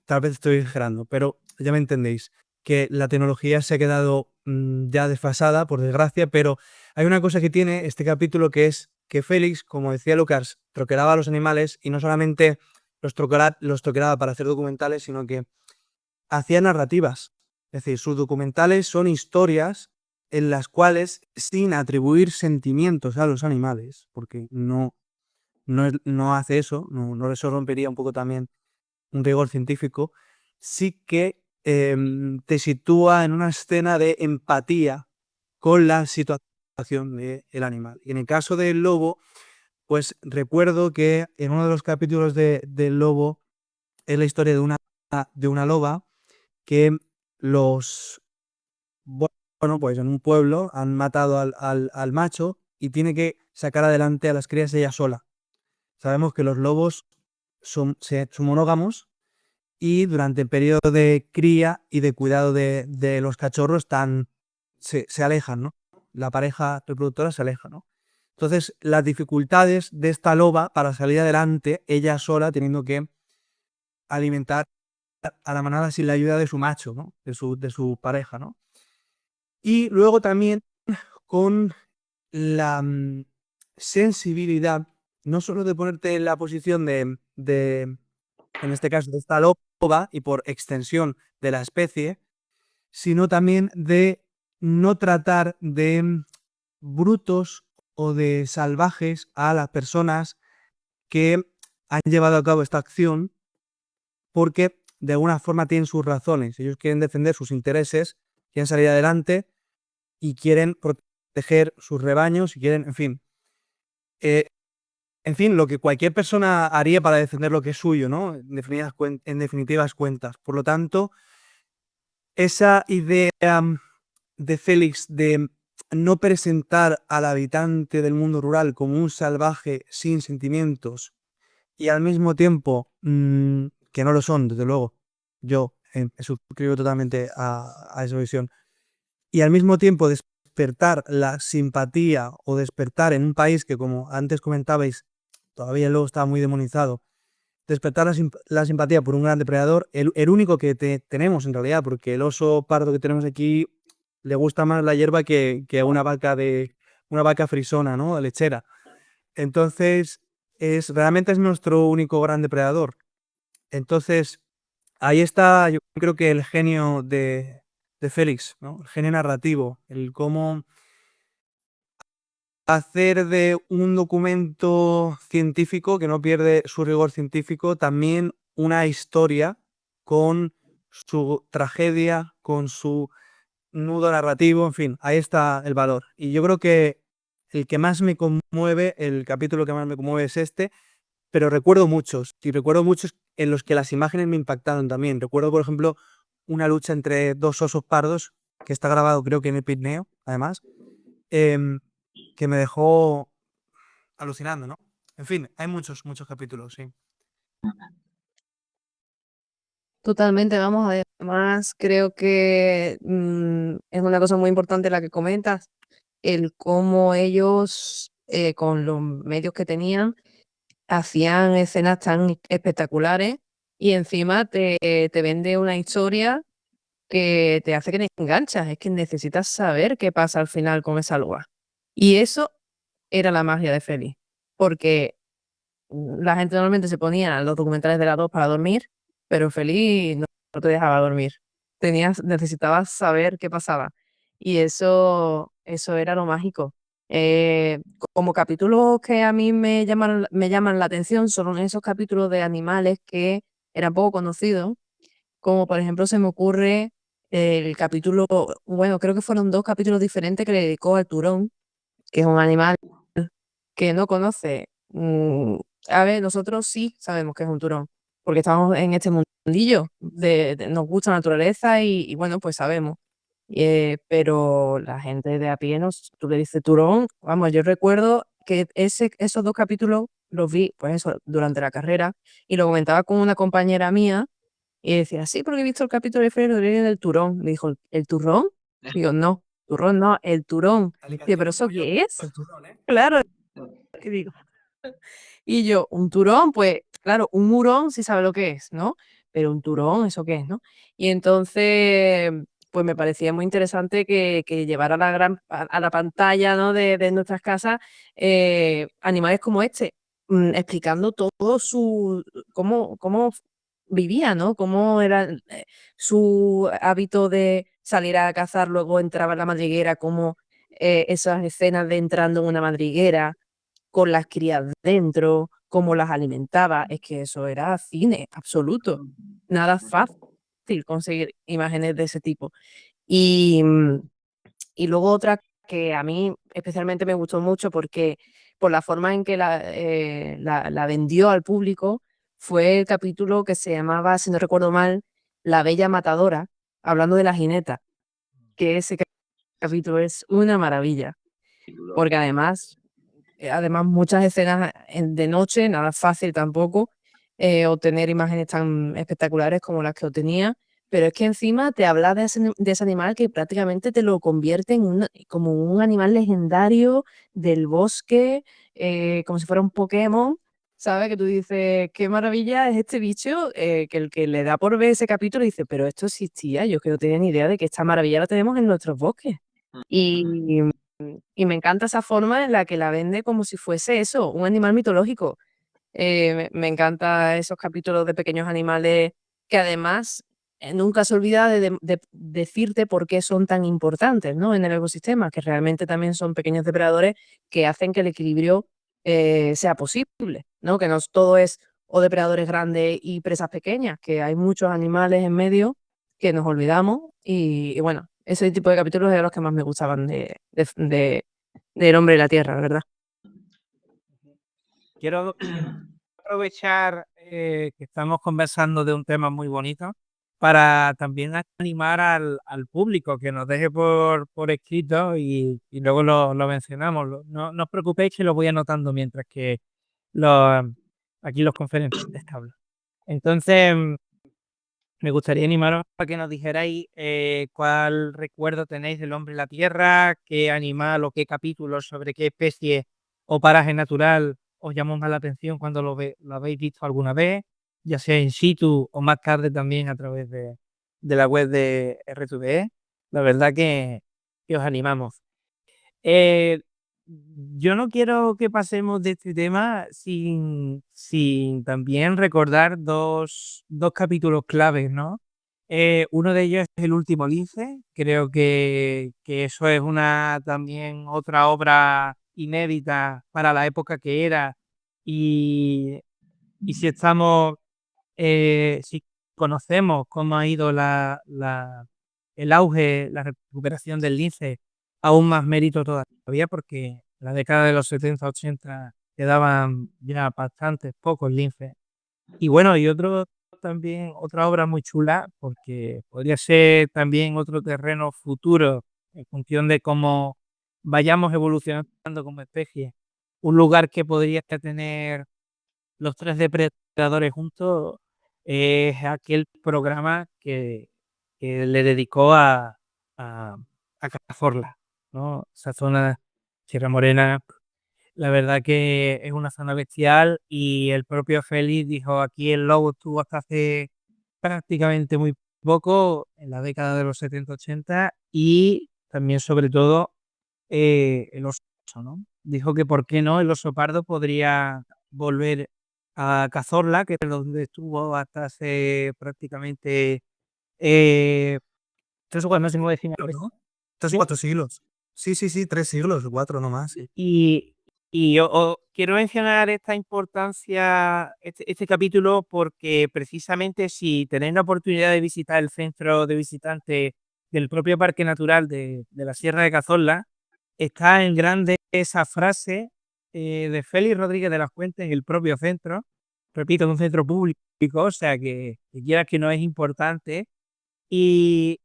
Tal vez estoy exagerando, pero ya me entendéis, que la tecnología se ha quedado ya desfasada, por desgracia, pero hay una cosa que tiene este capítulo, que es que Félix, como decía Lucas, troquelaba a los animales, y no solamente los troquelaba para hacer documentales, sino que hacía narrativas. Es decir, sus documentales son historias en las cuales, sin atribuir sentimientos a los animales, porque no hace eso, no eso rompería un poco también un rigor científico, sí que te sitúa en una escena de empatía con la situación del animal. Y en el caso del lobo, pues recuerdo que en uno de los capítulos del lobo es la historia de una loba que los, bueno, pues en un pueblo han matado al macho y tiene que sacar adelante a las crías ella sola. Sabemos que los lobos son monógamos y durante el periodo de cría y de cuidado de los cachorros se alejan, ¿no? La pareja reproductora se aleja, ¿no? Entonces, las dificultades de esta loba para salir adelante, ella sola teniendo que alimentar a la manada sin la ayuda de su macho, ¿no? De su pareja, ¿no? Y luego también con la sensibilidad, no solo de ponerte en la posición en este caso, de esta loba y por extensión de la especie, sino también de no tratar de brutos o de salvajes a las personas que han llevado a cabo esta acción, porque de alguna forma tienen sus razones. Ellos quieren defender sus intereses, quieren salir adelante y quieren proteger sus rebaños y quieren, en fin, lo que cualquier persona haría para defender lo que es suyo, ¿no? En definitivas cuentas. Por lo tanto, esa idea de Félix de no presentar al habitante del mundo rural como un salvaje sin sentimientos y al mismo tiempo, que no lo son, desde luego, yo suscribo totalmente a esa visión, y al mismo tiempo despertar la simpatía o despertar en un país que, como antes comentabais, todavía luego está muy demonizado, despertar la simpatía por un gran depredador, el único que tenemos en realidad, porque el oso pardo que tenemos aquí le gusta más la hierba que una vaca frisona, ¿no? Lechera. Entonces, realmente es nuestro único gran depredador. Entonces, ahí está, yo creo que el genio de Félix, ¿no? El genio narrativo, el cómo hacer de un documento científico que no pierde su rigor científico también una historia con su tragedia, con su nudo narrativo, en fin, ahí está el valor. Y yo creo que el que más me conmueve, el capítulo que más me conmueve es este, pero recuerdo muchos, y recuerdo muchos en los que las imágenes me impactaron también. Recuerdo, por ejemplo, una lucha entre dos osos pardos, que está grabado creo que en el Pirineo, además, em, que me dejó alucinando, ¿no? En fin, hay muchos capítulos, sí. Totalmente, vamos, además creo que es una cosa muy importante la que comentas, el cómo ellos, con los medios que tenían, hacían escenas tan espectaculares y encima te vende una historia que te hace que te enganchas, es que necesitas saber qué pasa al final con esa loba. Y eso era la magia de Félix, porque la gente normalmente se ponía los documentales de la 2 para dormir, pero Félix no te dejaba dormir. Necesitabas saber qué pasaba. Y eso era lo mágico. Como capítulos que a mí me llaman la atención son esos capítulos de animales que eran poco conocidos, como por ejemplo se me ocurre el capítulo, bueno, creo que fueron 2 capítulos diferentes que le dedicó al turón, que es un animal que no conoce. A ver, nosotros sí sabemos que es un turón, porque estamos en este mundillo, nos gusta la naturaleza y bueno, pues sabemos. Pero la gente de a pie, tú le dices turón, vamos, yo recuerdo que esos 2 capítulos los vi, pues eso, durante la carrera, y lo comentaba con una compañera mía, y decía, sí, porque he visto el capítulo de Freddy Rodríguez del turón. Me dijo, ¿el turrón? Digo, no, turrón no, el turón. Digo, ¿pero eso qué es? Claro, que digo. Y yo, un turón, pues claro, un hurón sí sabe lo que es, ¿no? Pero un turón, ¿eso qué es, no? Y entonces, pues me parecía muy interesante que llevara a la pantalla, ¿no? de nuestras casas animales como este, explicando todo cómo vivía, ¿no? Cómo era su hábito de salir a cazar, luego entraba en la madriguera, cómo esas escenas de entrando en una madriguera con las crías dentro, cómo las alimentaba, es que eso era cine absoluto. Nada fácil conseguir imágenes de ese tipo. Y, y luego otra que a mí especialmente me gustó mucho porque por la forma en que la vendió al público, fue el capítulo que se llamaba, si no recuerdo mal, La Bella Matadora, hablando de la jineta, que ese capítulo es una maravilla, porque además muchas escenas de noche, nada fácil tampoco obtener imágenes tan espectaculares como las que obtenía, pero es que encima te habla de ese animal que prácticamente te lo convierte en como un animal legendario del bosque, como si fuera un Pokémon, ¿sabes? Que tú dices, qué maravilla es este bicho, que el que le da por ver ese capítulo dice, pero esto existía, yo que no tenía ni idea de que esta maravilla la tenemos en nuestros bosques. Y y me encanta esa forma en la que la vende como si fuese eso, un animal mitológico. Me encanta esos capítulos de pequeños animales que además nunca se olvida de decirte por qué son tan importantes, ¿no? En el ecosistema, que realmente también son pequeños depredadores que hacen que el equilibrio sea posible, ¿no? Que no todo es o depredadores grandes y presas pequeñas, que hay muchos animales en medio que nos olvidamos y bueno, ese tipo de capítulos eran los que más me gustaban del hombre y la tierra, la verdad. Quiero aprovechar que estamos conversando de un tema muy bonito para también animar al público que nos deje por escrito y luego lo mencionamos. No, no os preocupéis que lo voy anotando mientras que los, aquí los conferenciantes hablan. Entonces, me gustaría animaros a que nos dijerais cuál recuerdo tenéis del hombre y la tierra, qué animal o qué capítulo sobre qué especie o paraje natural os llamó más la atención cuando lo habéis visto alguna vez, ya sea in situ o más tarde también a través de la web de RTVE. La verdad que os animamos. Eh, yo no quiero que pasemos de este tema sin también recordar dos capítulos claves, ¿no? Uno de ellos es El último lince. Creo que eso es una también otra obra inédita para la época que era. Y, y si conocemos cómo ha ido el auge, la recuperación del lince, aún más mérito todavía, porque en la década de los 70-80 quedaban ya bastantes pocos linces. Y bueno, y otra obra muy chula, porque podría ser también otro terreno futuro en función de cómo vayamos evolucionando como especie. Un lugar que podría tener los tres depredadores juntos es aquel programa que le dedicó a, a Cazorla, ¿no? Esa zona, Sierra Morena, la verdad que es una zona bestial y el propio Félix dijo, aquí el lobo estuvo hasta hace prácticamente muy poco, en la década de los 70-80 y también sobre todo el oso, ¿no? Dijo que por qué no el oso pardo podría volver a Cazorla, que es donde estuvo hasta hace prácticamente 3 o 4 siglos, ¿no? 3 o 4 siglos. Sí, sí, sí, 3 siglos, 4 nomás. Sí. Y yo quiero mencionar esta importancia, este capítulo, porque precisamente si tenéis la oportunidad de visitar el centro de visitantes del propio Parque Natural de la Sierra de Cazorla, está en grande esa frase de Félix Rodríguez de las Fuentes en el propio centro, repito, en un centro público, o sea que quieras que no es importante, y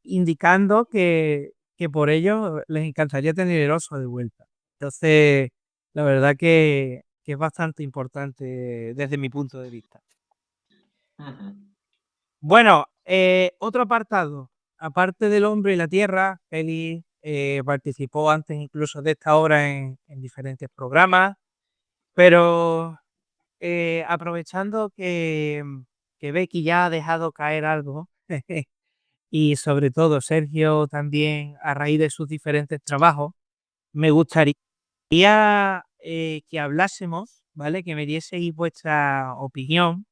indicando que por ello les encantaría tener el oso de vuelta. Entonces, la verdad que es bastante importante desde mi punto de vista. Bueno, otro apartado. Aparte del hombre y la tierra, Félix participó antes incluso de esta obra en diferentes programas, pero aprovechando que Becky ya ha dejado caer algo, y sobre todo Sergio también a raíz de sus diferentes trabajos, me gustaría que hablásemos, ¿vale? Que me dieseis vuestra opinión,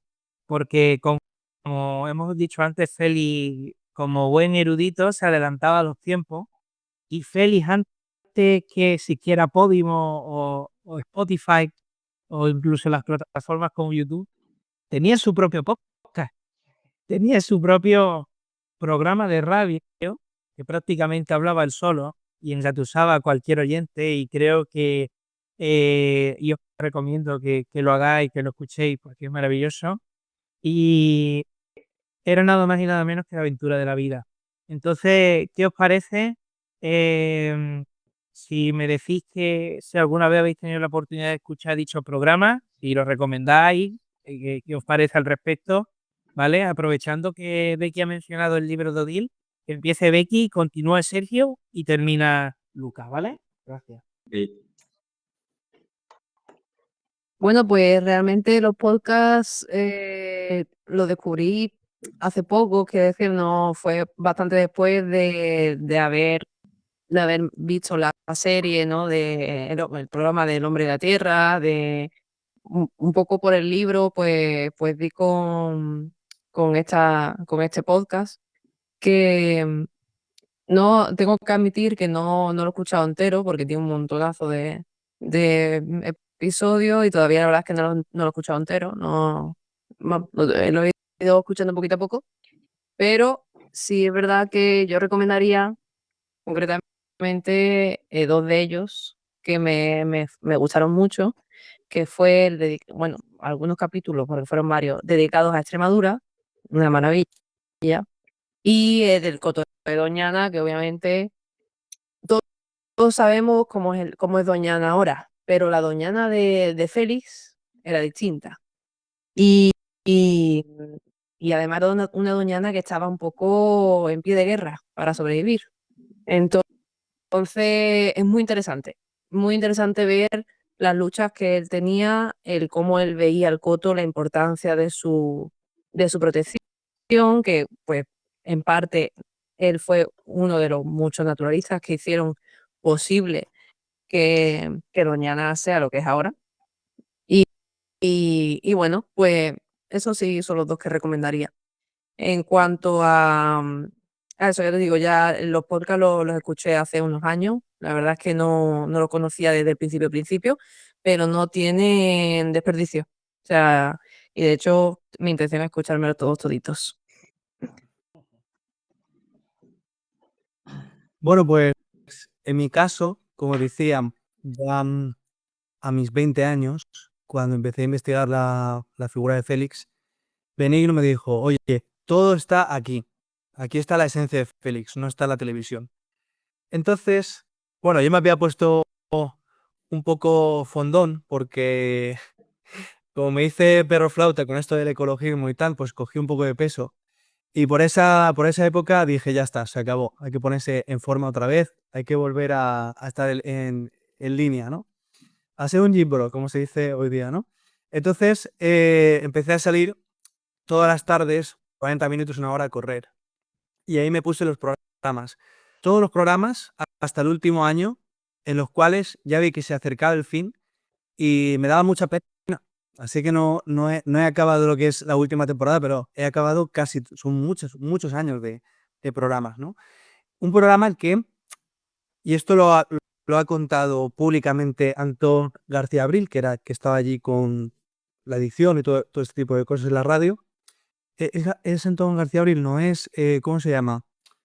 porque como hemos dicho antes, Félix, como buen erudito, se adelantaba a los tiempos y Félix antes que siquiera Podimo o Spotify o incluso las plataformas como YouTube, tenía su propio podcast, tenía su propio programa de radio que prácticamente hablaba él solo y engatusaba a cualquier oyente, y creo que y os recomiendo que lo hagáis, que lo escuchéis, porque es maravilloso. Y era nada más y nada menos que la aventura de la vida. Entonces, ¿qué os parece? Si me decís que si alguna vez habéis tenido la oportunidad de escuchar dicho programa, si lo recomendáis, qué os parece al respecto, ¿vale? Aprovechando que Becky ha mencionado el libro de Odile, que empiece Becky, continúa Sergio y termina Lucas, ¿vale? Gracias. Bueno, pues realmente los podcasts los descubrí hace poco, que decir, no fue bastante después de haber visto la serie, ¿no? El programa del Hombre de la Tierra, de un poco por el libro, pues di con este podcast, que no tengo que admitir que no lo he escuchado entero porque tiene un montonazo de episodios y todavía la verdad es que no lo he escuchado entero. No, lo he ido escuchando poquito a poco, pero sí es verdad que yo recomendaría concretamente dos de ellos que me gustaron mucho, que fue bueno, algunos capítulos, porque fueron varios, dedicados a Extremadura, una maravilla, y del Coto de Doñana, que obviamente todos sabemos cómo es Doñana ahora, pero la Doñana de Félix era distinta. Y, y, y además era una Doñana que estaba un poco en pie de guerra para sobrevivir. Entonces es muy interesante ver las luchas que él tenía, el cómo él veía al coto, la importancia de su protección, que pues en parte él fue uno de los muchos naturalistas que hicieron posible que Doñana sea lo que es ahora. Y, y bueno, pues eso sí son los dos que recomendaría. En cuanto a eso, ya te digo, ya los podcasts los escuché hace unos años. La verdad es que no lo conocía desde el principio, pero no tienen desperdicio. O sea, y de hecho, mi intención es escuchármelos todos toditos. Bueno, pues en mi caso, como decía, ya a mis 20 años, cuando empecé a investigar la figura de Félix, Benigno me dijo, oye, todo está aquí. Aquí está la esencia de Félix, no está en la televisión. Entonces, bueno, yo me había puesto un poco fondón porque, como me hice perro flauta con esto del ecologismo y tal, pues cogí un poco de peso. Y por esa época dije, ya está, se acabó. Hay que ponerse en forma otra vez, hay que volver a estar en línea, ¿no? A ser un gym-bro, como se dice hoy día, ¿no? Entonces empecé a salir todas las tardes, 40 minutos, una hora a correr. Y ahí me puse los programas. Todos los programas hasta el último año, en los cuales ya vi que se acercaba el fin y me daba mucha pena. Así que no he acabado lo que es la última temporada, pero he acabado casi, son muchos años de programas, ¿no? Un programa al que, y esto lo ha contado públicamente Antón García Abril, que estaba allí con la edición y todo este tipo de cosas en la radio. Es Antón García Abril, no es, ¿cómo se llama?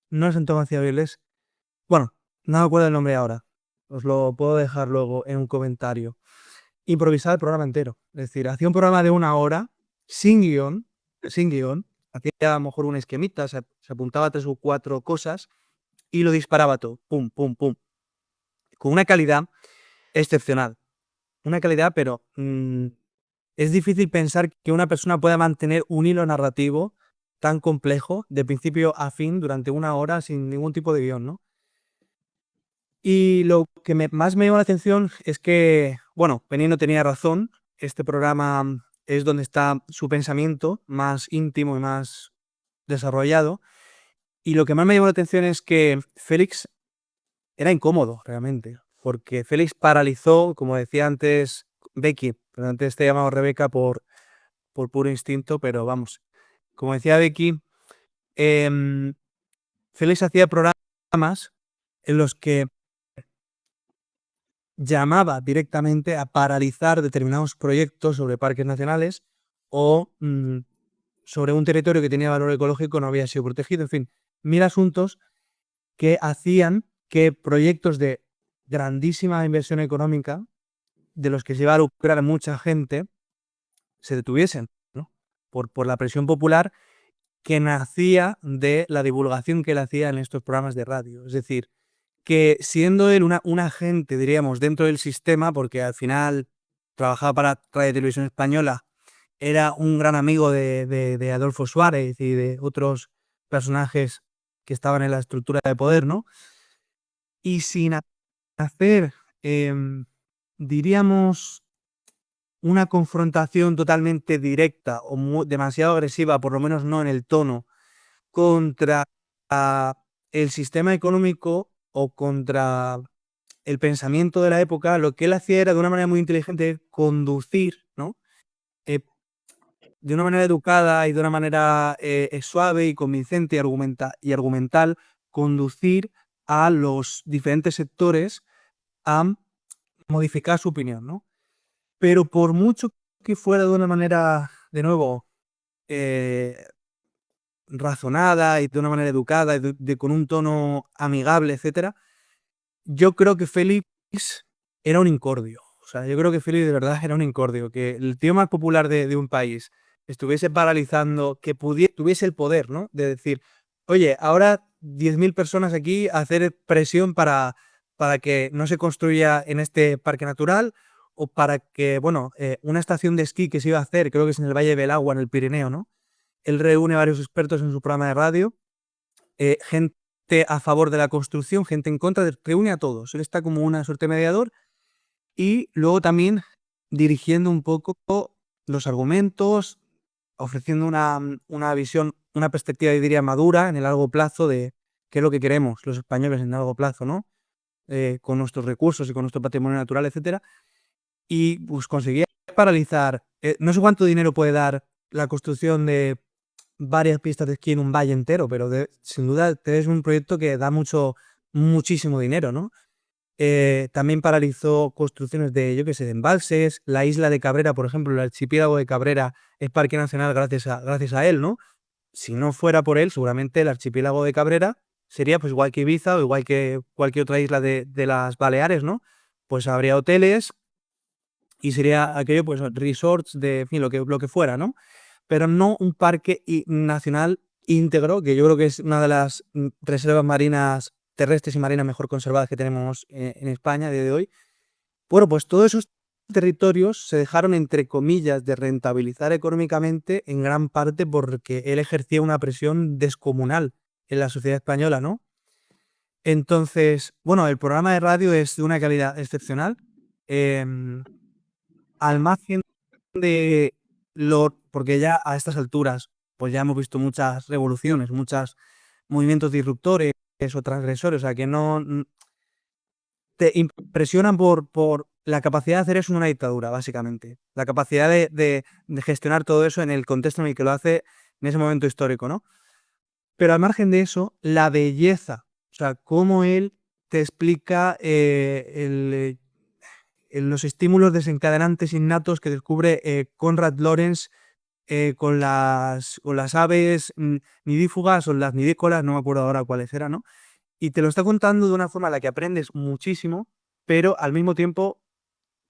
No es Antón García Abril, es, bueno, no me acuerdo el nombre ahora. Os lo puedo dejar luego en un comentario. Improvisaba el programa entero. Es decir, hacía un programa de una hora, sin guión, hacía a lo mejor un esquemita, se apuntaba 3 o 4 cosas y lo disparaba todo, pum, pum, pum, con una calidad excepcional. Una calidad, pero es difícil pensar que una persona pueda mantener un hilo narrativo tan complejo, de principio a fin, durante una hora sin ningún tipo de guión, ¿no? Y lo que más me llamó la atención es que, bueno, Benigno tenía razón, este programa es donde está su pensamiento más íntimo y más desarrollado. Y lo que más me llamó la atención es que Félix era incómodo, realmente, porque Félix paralizó, como decía antes Becky, pero antes te llamaba Rebeca por puro instinto, pero vamos, como decía Becky, Félix hacía programas en los que llamaba directamente a paralizar determinados proyectos sobre parques nacionales o sobre un territorio que tenía valor ecológico no había sido protegido, en fin, 1000 asuntos que hacían que proyectos de grandísima inversión económica, de los que se iba a lucrar mucha gente, se detuviesen, ¿no? Por la presión popular que nacía de la divulgación que él hacía en estos programas de radio. Es decir, que siendo él un agente, diríamos, dentro del sistema, porque al final trabajaba para Radio Televisión Española, era un gran amigo de Adolfo Suárez y de otros personajes que estaban en la estructura de poder, ¿no? Y sin hacer, diríamos, una confrontación totalmente directa o demasiado agresiva, por lo menos no en el tono, contra el sistema económico o contra el pensamiento de la época, lo que él hacía era de una manera muy inteligente conducir, ¿no? De una manera educada y de una manera suave y convincente y argumental, conducir a los diferentes sectores a modificar su opinión, ¿no? Pero por mucho que fuera de una manera, de nuevo, razonada y de una manera educada y con un tono amigable, etcétera, yo creo que Félix era un incordio. O sea, yo creo que Félix de verdad era un incordio. Que el tío más popular de un país estuviese paralizando, que tuviese el poder, ¿no? De decir, oye, ahora 10.000 personas aquí a hacer presión para que no se construya en este parque natural o para que, bueno, una estación de esquí que se iba a hacer, creo que es en el Valle del Agua, en el Pirineo, ¿no? Él reúne a varios expertos en su programa de radio, gente a favor de la construcción, gente en contra, reúne a todos. Él está como una suerte de mediador y luego también dirigiendo un poco los argumentos, ofreciendo una visión, una perspectiva, yo diría, madura en el largo plazo de qué es lo que queremos los españoles en el largo plazo, ¿no? Con nuestros recursos y con nuestro patrimonio natural, etcétera. Y pues conseguía paralizar, no sé cuánto dinero puede dar la construcción de varias pistas de esquí en un valle entero, pero sin duda es un proyecto que da muchísimo dinero, ¿no? También paralizó construcciones de, yo qué sé, de embalses. La isla de Cabrera, por ejemplo, el archipiélago de Cabrera es parque nacional gracias a él, ¿no? Si no fuera por él, seguramente el archipiélago de Cabrera sería pues igual que Ibiza o igual que cualquier otra isla de las Baleares, ¿no? Pues habría hoteles y sería aquello, pues resorts de, en fin, lo que fuera, ¿no? Pero no un parque nacional íntegro, que yo creo que es una de las reservas marinas terrestres y marinas mejor conservadas que tenemos en España a día de hoy. Bueno, pues todos esos territorios se dejaron, entre comillas, de rentabilizar económicamente en gran parte porque él ejercía una presión descomunal en la sociedad española, ¿no? Entonces, bueno, el programa de radio es de una calidad excepcional. Al margen de porque ya a estas alturas, pues ya hemos visto muchas revoluciones, muchos movimientos disruptores o transgresores, o sea, que no te impresionan por la capacidad de hacer eso en una dictadura, básicamente. La capacidad de gestionar todo eso en el contexto en el que lo hace en ese momento histórico, ¿no? Pero al margen de eso, la belleza, o sea, cómo él te explica los estímulos desencadenantes innatos que descubre Konrad Lorenz con las aves nidífugas o las nidícolas, no me acuerdo ahora cuáles eran, ¿no? Y te lo está contando de una forma en la que aprendes muchísimo, pero al mismo tiempo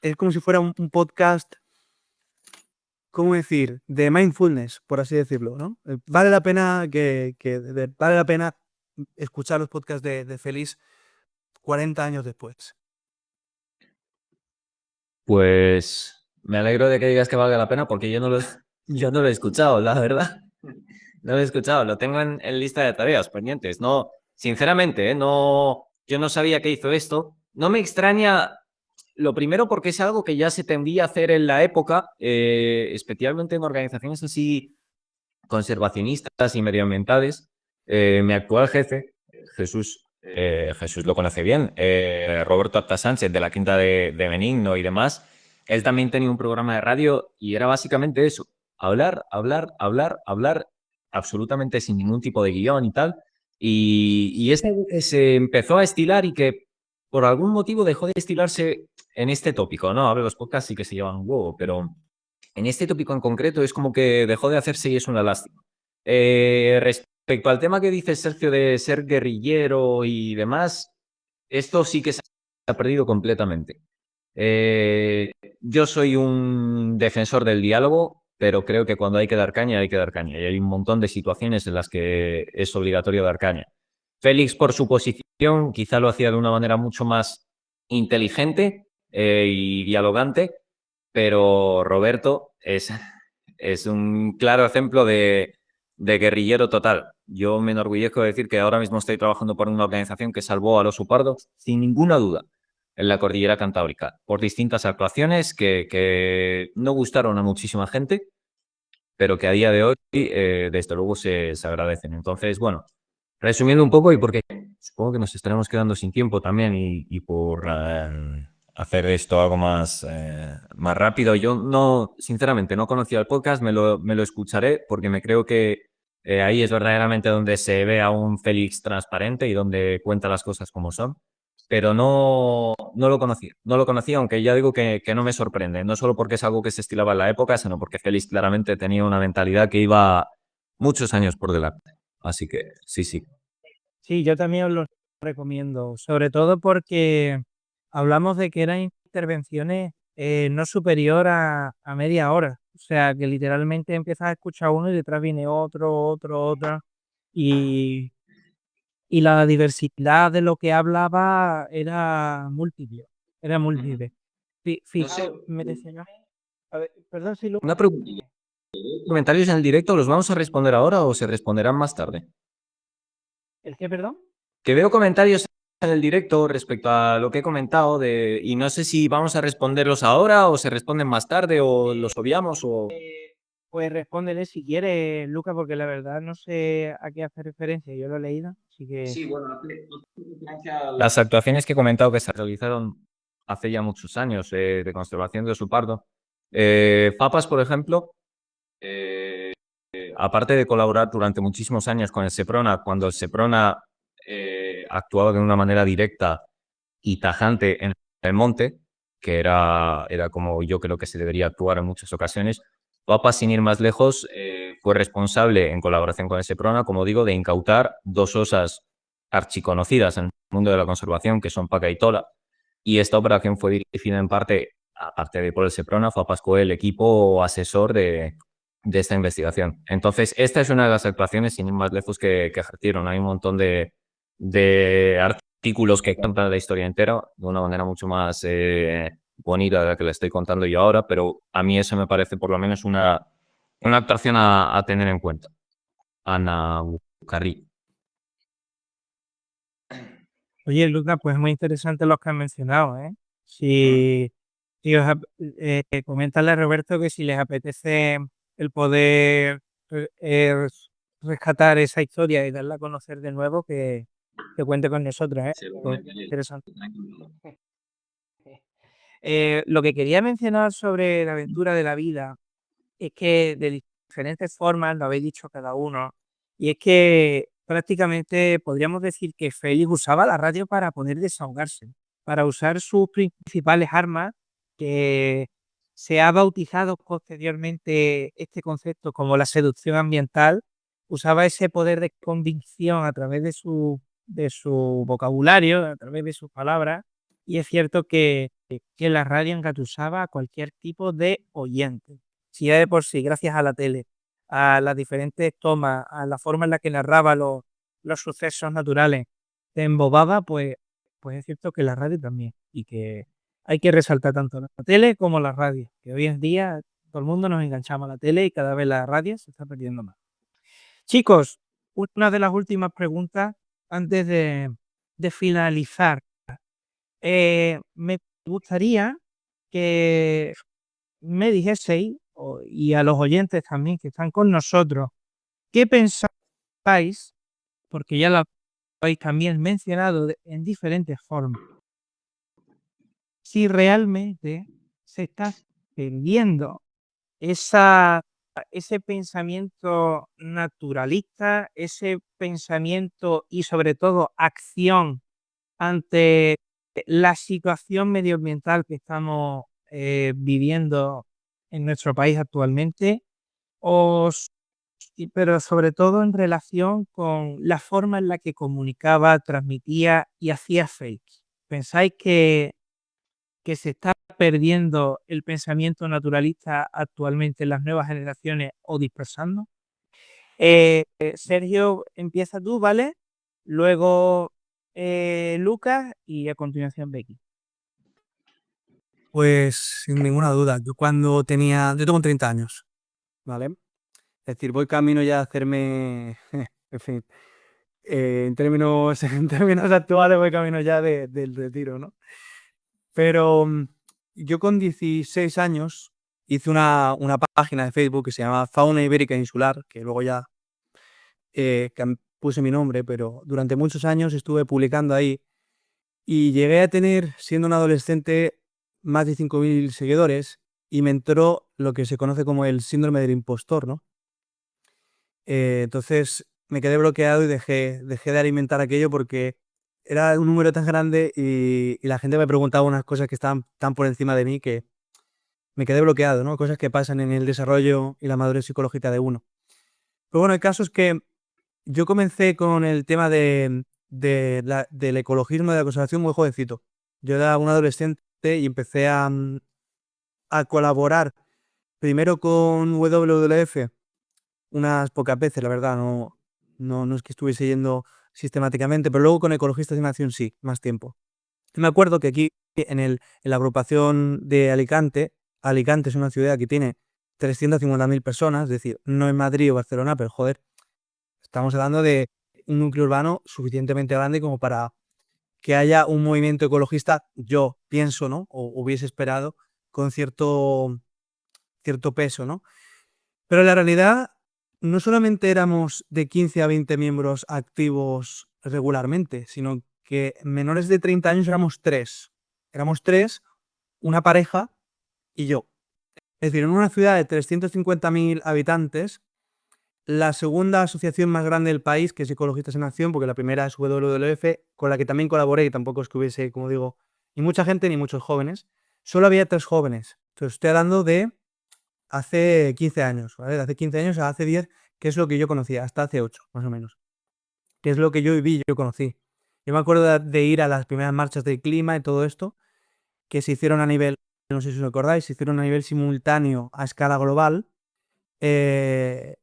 es como si fuera un podcast, ¿cómo decir?, de mindfulness, por así decirlo, ¿no? Vale la pena vale la pena escuchar los podcasts de Félix 40 años después. Pues me alegro de que digas que valga la pena porque yo no lo he escuchado, la verdad. No lo he escuchado, lo tengo en lista de tareas pendientes. No, sinceramente, no, yo no sabía que hizo esto. No me extraña, lo primero porque es algo que ya se tendía a hacer en la época, especialmente en organizaciones así conservacionistas y medioambientales. Mi actual jefe, Jesús lo conoce bien, Roberto Acta Sánchez de la Quinta de Benigno y demás, él también tenía un programa de radio y era básicamente eso, hablar, absolutamente sin ningún tipo de guión y tal. Y este se empezó a estilar y que por algún motivo dejó de estilarse en este tópico, ¿no? A ver, los podcasts sí que se llevan un huevo, pero en este tópico en concreto es como que dejó de hacerse y es una lástima. Respecto al tema que dices, Sergio, de ser guerrillero y demás, Esto sí que se ha perdido completamente. Yo soy un defensor del diálogo, pero creo que cuando hay que dar caña, hay que dar caña. Y hay un montón de situaciones en las que es obligatorio dar caña. Félix, por su posición, quizá lo hacía de una manera mucho más inteligente y dialogante, pero Roberto es un claro ejemplo de guerrillero total. Yo me enorgullezco de decir que ahora mismo estoy trabajando por una organización que salvó a los pardos, sin ninguna duda, en la cordillera Cantábrica, por distintas actuaciones que no gustaron a muchísima gente, pero que a día de hoy, desde luego, se agradecen. Entonces, bueno, resumiendo un poco, y porque supongo que nos estaremos quedando sin tiempo también, y por hacer esto algo más rápido, yo no, sinceramente, no conocía el podcast, me lo escucharé, porque me creo que ahí es verdaderamente donde se ve a un Félix transparente y donde cuenta las cosas como son. Pero no lo conocía, no lo conocía, aunque ya digo que no me sorprende, no solo porque es algo que se estilaba en la época, sino porque Félix claramente tenía una mentalidad que iba muchos años por delante. Así que sí, sí. Sí, yo también os lo recomiendo, sobre todo porque hablamos de que eran intervenciones no superior a media hora. O sea, que literalmente empiezas a escuchar uno y detrás viene otro. Y, y la diversidad de lo que hablaba era múltiple. Era múltiple. No sé, Fijaos, me decía, a ver, perdón si lo... una pregunta. ¿Comentarios en el directo los vamos a responder ahora o se responderán más tarde? ¿El qué, perdón? Que veo comentarios en el directo respecto a lo que he comentado y no sé si vamos a responderlos ahora o se responden más tarde o los obviamos o... Pues respóndele si quieres, Lucas, porque la verdad no sé a qué hace referencia. Yo lo he leído, así que... Sí, bueno, hace referencia a las actuaciones que he comentado que se realizaron hace ya muchos años de conservación de oso pardo. Papas, por ejemplo, aparte de colaborar durante muchísimos años con el Seprona, cuando el Seprona actuaba de una manera directa y tajante en el monte, que era como yo creo que se debería actuar en muchas ocasiones, Papas, sin ir más lejos, fue responsable, en colaboración con el Seprona, como digo, de incautar dos osas archiconocidas en el mundo de la conservación, que son Paca y Tola, y esta operación fue dirigida en parte, aparte de por el Seprona, fue a Pascual el equipo asesor de esta investigación. Entonces, esta es una de las actuaciones, sin ir más lejos, que ejercieron. Hay un montón de artículos que cuentan la historia entera de una manera mucho más bonita de la que la estoy contando yo ahora, pero a mí eso me parece por lo menos una actuación a tener en cuenta. Ana Bucarrí. Oye, Lucas, pues muy interesante lo que has mencionado, ¿eh? Si coméntale a Roberto que si les apetece el poder rescatar esa historia y darla a conocer de nuevo, que cuente con nosotros, ¿eh? Se lo Pues, comentaré. interesante. Lo que quería mencionar sobre la aventura de la vida es que de diferentes formas, lo habéis dicho cada uno, y es que prácticamente podríamos decir que Félix usaba la radio para poder desahogarse, para usar sus principales armas, que se ha bautizado posteriormente este concepto como la seducción ambiental, usaba ese poder de convicción a través de su vocabulario, a través de sus palabras, y es cierto que la radio engatusaba a cualquier tipo de oyente. Si ya de por sí, gracias a la tele, a las diferentes tomas, a la forma en la que narraba los sucesos naturales, te embobaba, pues es cierto que la radio también. Y que hay que resaltar tanto la tele como la radio, que hoy en día todo el mundo nos enganchamos a la tele y cada vez la radio se está perdiendo más. Chicos, una de las últimas preguntas antes de finalizar. Me gustaría que me dijeseis, y a los oyentes también que están con nosotros, ¿qué pensáis? Porque ya lo habéis también mencionado en diferentes formas. Si realmente se está perdiendo esa, ese pensamiento naturalista, ese pensamiento y sobre todo acción ante la situación medioambiental que estamos viviendo en nuestro país actualmente, ¿os pero sobre todo en relación con la forma en la que comunicaba, transmitía y hacía fakes. ¿Pensáis que se está perdiendo el pensamiento naturalista actualmente en las nuevas generaciones o dispersando? Sergio, empieza tú, ¿vale? Luego Lucas y a continuación Becky. Pues sin ninguna duda, yo tengo 30 años, ¿vale? Es decir, voy camino ya a hacerme, en fin, en términos actuales voy camino ya del retiro, ¿no? Pero yo con 16 años hice una página de Facebook que se llama Fauna Ibérica Insular, que luego ya puse mi nombre, pero durante muchos años estuve publicando ahí y llegué a tener, siendo un adolescente, más de 5.000 seguidores y me entró lo que se conoce como el síndrome del impostor, ¿no? Entonces me quedé bloqueado y dejé de alimentar aquello porque era un número tan grande y la gente me preguntaba unas cosas que estaban tan por encima de mí que me quedé bloqueado, ¿no? Cosas que pasan en el desarrollo y la madurez psicológica de uno. Pero bueno, el caso es que yo comencé con el tema del ecologismo y de la conservación muy jovencito. Yo era un adolescente y empecé a colaborar primero con WWF unas pocas veces, la verdad, no es que estuviese yendo sistemáticamente, pero luego con Ecologistas en Acción sí, más tiempo. Y me acuerdo que aquí en la agrupación de Alicante, Alicante es una ciudad que tiene 350.000 personas, es decir, no es Madrid o Barcelona, pero joder, estamos hablando de un núcleo urbano suficientemente grande como para que haya un movimiento ecologista, yo pienso, ¿no? O hubiese esperado, con cierto peso, ¿no? Pero en la realidad, no solamente éramos de 15 a 20 miembros activos regularmente, sino que menores de 30 años éramos tres. Éramos tres, una pareja y yo. Es decir, en una ciudad de 350.000 habitantes, la segunda asociación más grande del país, que es Ecologistas en Acción, porque la primera es WWF, con la que también colaboré y tampoco es que hubiese, como digo, ni mucha gente ni muchos jóvenes, solo había 3 jóvenes. Entonces estoy hablando de hace 15 años, ¿vale? De hace 15 años a hace 10, que es lo que yo conocía, hasta hace 8, más o menos, que es lo que yo viví, yo conocí. Yo me acuerdo de ir a las primeras marchas del clima y todo esto, que se hicieron a nivel, no sé si os acordáis, se hicieron a nivel simultáneo a escala global, eh,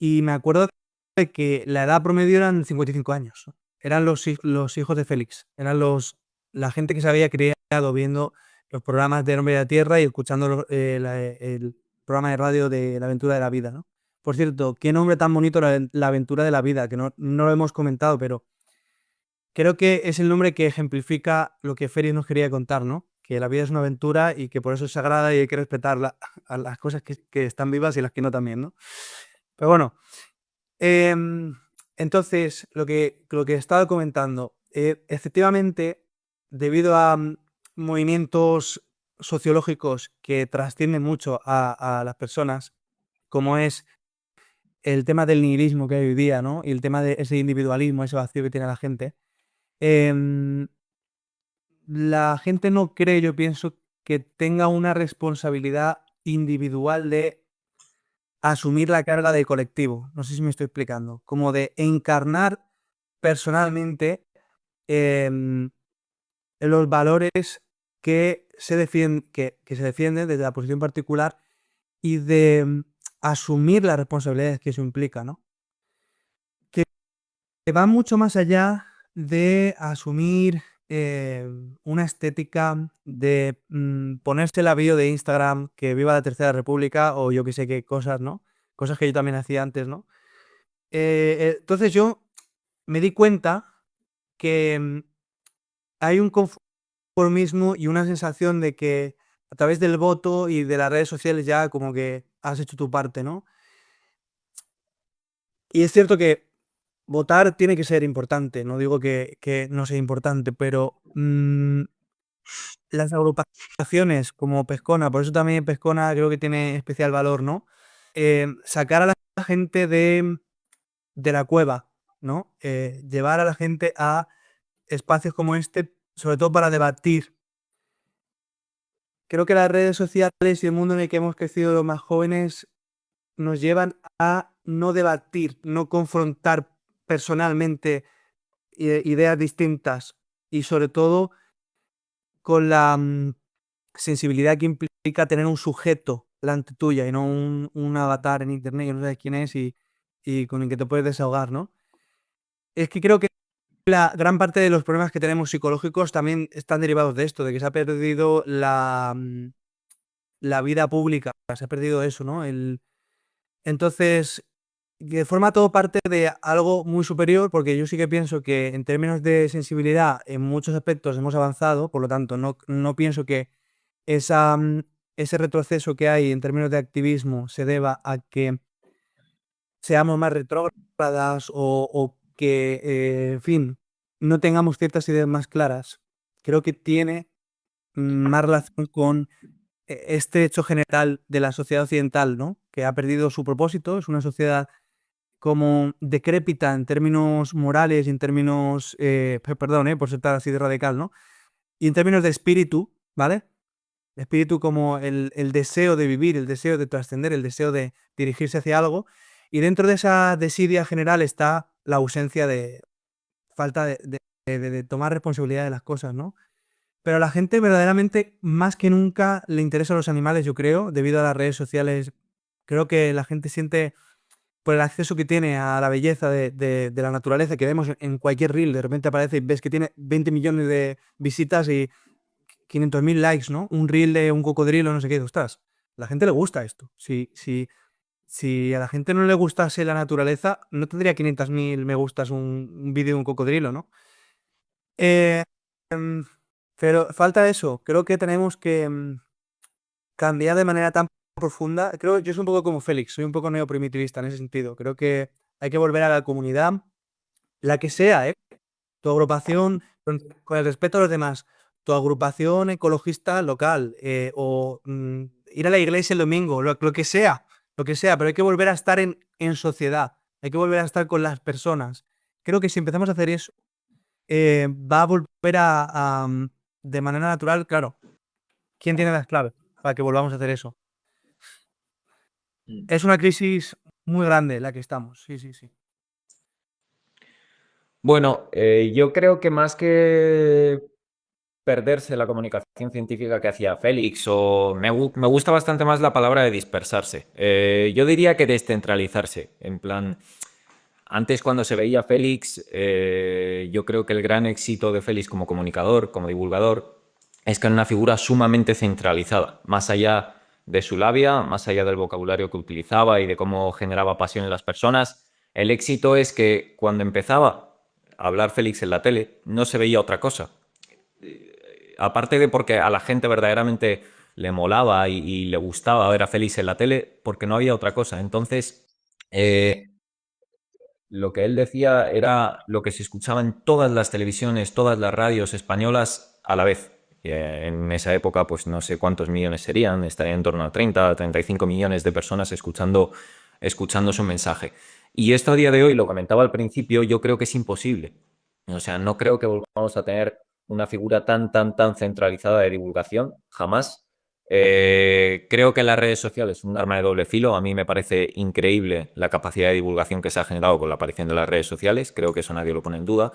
y me acuerdo de que la edad promedio eran 55 años. Eran los hijos de Félix, eran la gente que se había criado viendo los programas de Hombre de la Tierra y escuchando el programa de radio de La Aventura de la Vida, ¿no? Por cierto, qué nombre tan bonito, La Aventura de la Vida, que no lo hemos comentado, pero creo que es el nombre que ejemplifica lo que Félix nos quería contar, ¿no? Que la vida es una aventura y que por eso es sagrada y hay que respetarla, a las cosas que están vivas y las que no también, ¿no? Pero bueno, entonces, lo que estaba comentando, efectivamente, debido a movimientos sociológicos que trascienden mucho a las personas, como es el tema del nihilismo que hay hoy día, ¿no? Y el tema de ese individualismo, ese vacío que tiene la gente, em, la gente no cree, yo pienso, que tenga una responsabilidad individual de asumir la carga del colectivo. No sé si me estoy explicando. Como de encarnar personalmente em, los valores que se defienden desde la posición particular y de asumir las responsabilidades que eso implica, ¿no? Que va mucho más allá de asumir una estética de ponerse la bio de Instagram que viva la Tercera República o yo que sé qué cosas, ¿no? Cosas que yo también hacía antes, ¿no? Entonces yo me di cuenta que hay un conformismo y una sensación de que a través del voto y de las redes sociales ya como que has hecho tu parte, ¿no? Y es cierto que votar tiene que ser importante, no digo que no sea importante, pero las agrupaciones como Pescona, por eso también Pescona creo que tiene especial valor, ¿no? Sacar a la gente de la cueva, ¿no? Llevar a la gente a espacios como este, sobre todo para debatir. Creo que las redes sociales y el mundo en el que hemos crecido los más jóvenes nos llevan a no debatir, no confrontar personalmente ideas distintas y sobre todo con la sensibilidad que implica tener un sujeto delante tuya y no un avatar en internet que no sabes quién es y con el que te puedes desahogar, ¿no? Es que creo que la gran parte de los problemas que tenemos psicológicos también están derivados de esto, de que se ha perdido la vida pública, se ha perdido eso, ¿no? Entonces, que forma todo parte de algo muy superior, porque yo sí que pienso que en términos de sensibilidad, en muchos aspectos hemos avanzado, por lo tanto, no pienso que ese retroceso que hay en términos de activismo se deba a que seamos más retrógradas o que, en fin, no tengamos ciertas ideas más claras. Creo que tiene más relación con este hecho general de la sociedad occidental, ¿no? Que ha perdido su propósito, es una sociedad como decrépita en términos morales y en términos, perdón, por ser tan así de radical, ¿no? Y en términos de espíritu, ¿vale? Espíritu como el deseo de vivir, el deseo de trascender, el deseo de dirigirse hacia algo. Y dentro de esa desidia general está la ausencia de falta de tomar responsabilidad de las cosas, ¿no? Pero a la gente verdaderamente más que nunca le interesan los animales, yo creo, debido a las redes sociales. Creo que la gente siente por el acceso que tiene a la belleza de la naturaleza que vemos en cualquier reel, de repente aparece y ves que tiene 20 millones de visitas y 500.000 likes, ¿no? Un reel de un cocodrilo, no sé qué, ostras, a la gente le gusta esto. Si a la gente no le gustase la naturaleza, no tendría 500.000 me gustas un vídeo de un cocodrilo, ¿no? Eh, em, pero falta eso. Creo que tenemos que cambiar de manera tan profunda. Creo yo soy un poco como Félix, soy un poco neoprimitivista en ese sentido. Creo que hay que volver a la comunidad, la que sea, ¿eh? Tu agrupación, con el respeto a los demás, tu agrupación ecologista local, o ir a la iglesia el domingo, lo que sea, pero hay que volver a estar en sociedad, hay que volver a estar con las personas. Creo que si empezamos a hacer eso, va a volver de manera natural, claro. ¿Quién tiene las claves para que volvamos a hacer eso? Es una crisis muy grande la que estamos, sí, sí, sí. Bueno, yo creo que más que perderse la comunicación científica que hacía Félix, o me gusta bastante más la palabra de dispersarse. Yo diría que descentralizarse, en plan, antes cuando se veía Félix, yo creo que el gran éxito de Félix como comunicador, como divulgador, es que era una figura sumamente centralizada, más allá de su labia, más allá del vocabulario que utilizaba y de cómo generaba pasión en las personas. El éxito es que cuando empezaba a hablar Félix en la tele, no se veía otra cosa. Aparte de porque a la gente verdaderamente le molaba y le gustaba ver a Félix en la tele, porque no había otra cosa. Entonces, lo que él decía era lo que se escuchaba en todas las televisiones, todas las radios españolas a la vez. En esa época, pues no sé cuántos millones serían, estaría en torno a 30, 35 millones de personas escuchando su mensaje. Y esto a día de hoy, lo comentaba al principio, yo creo que es imposible. O sea, no creo que volvamos a tener una figura tan centralizada de divulgación, jamás. Creo que las redes sociales son un arma de doble filo. A mí me parece increíble la capacidad de divulgación que se ha generado con la aparición de las redes sociales. Creo que eso nadie lo pone en duda.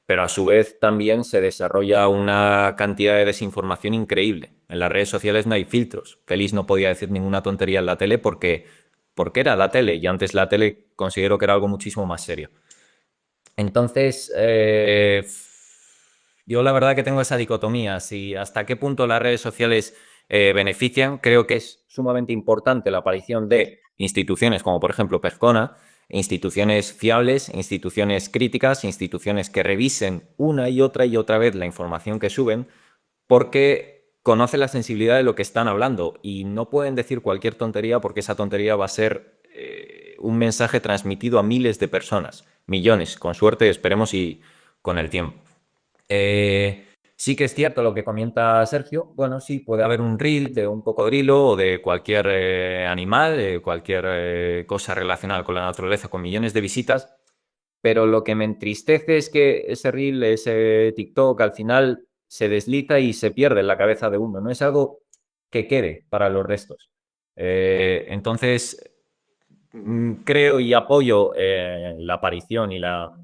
Pero a su vez también se desarrolla una cantidad de desinformación increíble. En las redes sociales no hay filtros. Félix no podía decir ninguna tontería en la tele porque era la tele. Y antes la tele considero que era algo muchísimo más serio. Entonces, yo la verdad que tengo esa dicotomía. Si hasta qué punto las redes sociales benefician, creo que es sumamente importante la aparición de instituciones como por ejemplo Pezcona, instituciones fiables, instituciones críticas, instituciones que revisen una y otra vez la información que suben, porque conocen la sensibilidad de lo que están hablando y no pueden decir cualquier tontería porque esa tontería va a ser un mensaje transmitido a miles de personas, millones, con suerte, esperemos, y con el tiempo. Sí que es cierto lo que comenta Sergio. Bueno, sí, puede haber un reel de un cocodrilo o de cualquier animal, de cualquier cosa relacionada con la naturaleza, con millones de visitas, pero lo que me entristece es que ese reel, ese TikTok, al final se desliza y se pierde en la cabeza de uno. No es algo que quede para los restos. Entonces, creo y apoyo la aparición y la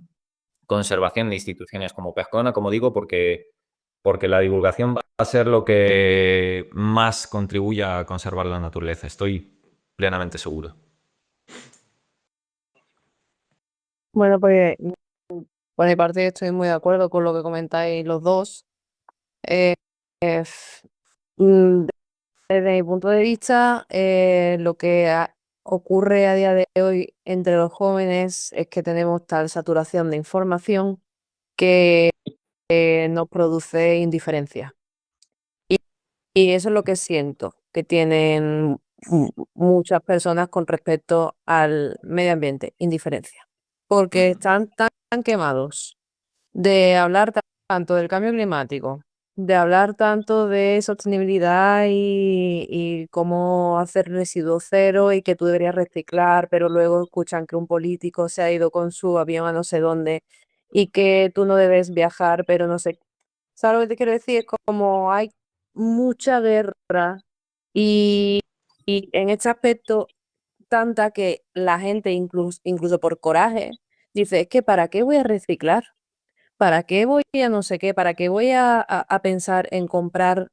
conservación de instituciones como Pescona, como digo, porque la divulgación va a ser lo que más contribuya a conservar la naturaleza. Estoy plenamente seguro. Bueno, pues por mi parte estoy muy de acuerdo con lo que comentáis los dos. Eh, mm, Desde mi punto de vista, lo que ocurre a día de hoy entre los jóvenes es que tenemos tal saturación de información que nos produce indiferencia. Y eso es lo que siento que tienen muchas personas con respecto al medio ambiente, indiferencia. Porque están tan quemados de hablar tanto del cambio climático, de hablar tanto de sostenibilidad y cómo hacer residuos cero y que tú deberías reciclar, pero luego escuchan que un político se ha ido con su avión a no sé dónde y que tú no debes viajar, pero no sé. ¿Sabes lo que te quiero decir? Es como hay mucha guerra y en este aspecto tanta que la gente incluso por coraje dice, es que ¿para qué voy a reciclar? ¿Para qué voy a no sé qué? ¿Para qué voy a pensar en comprar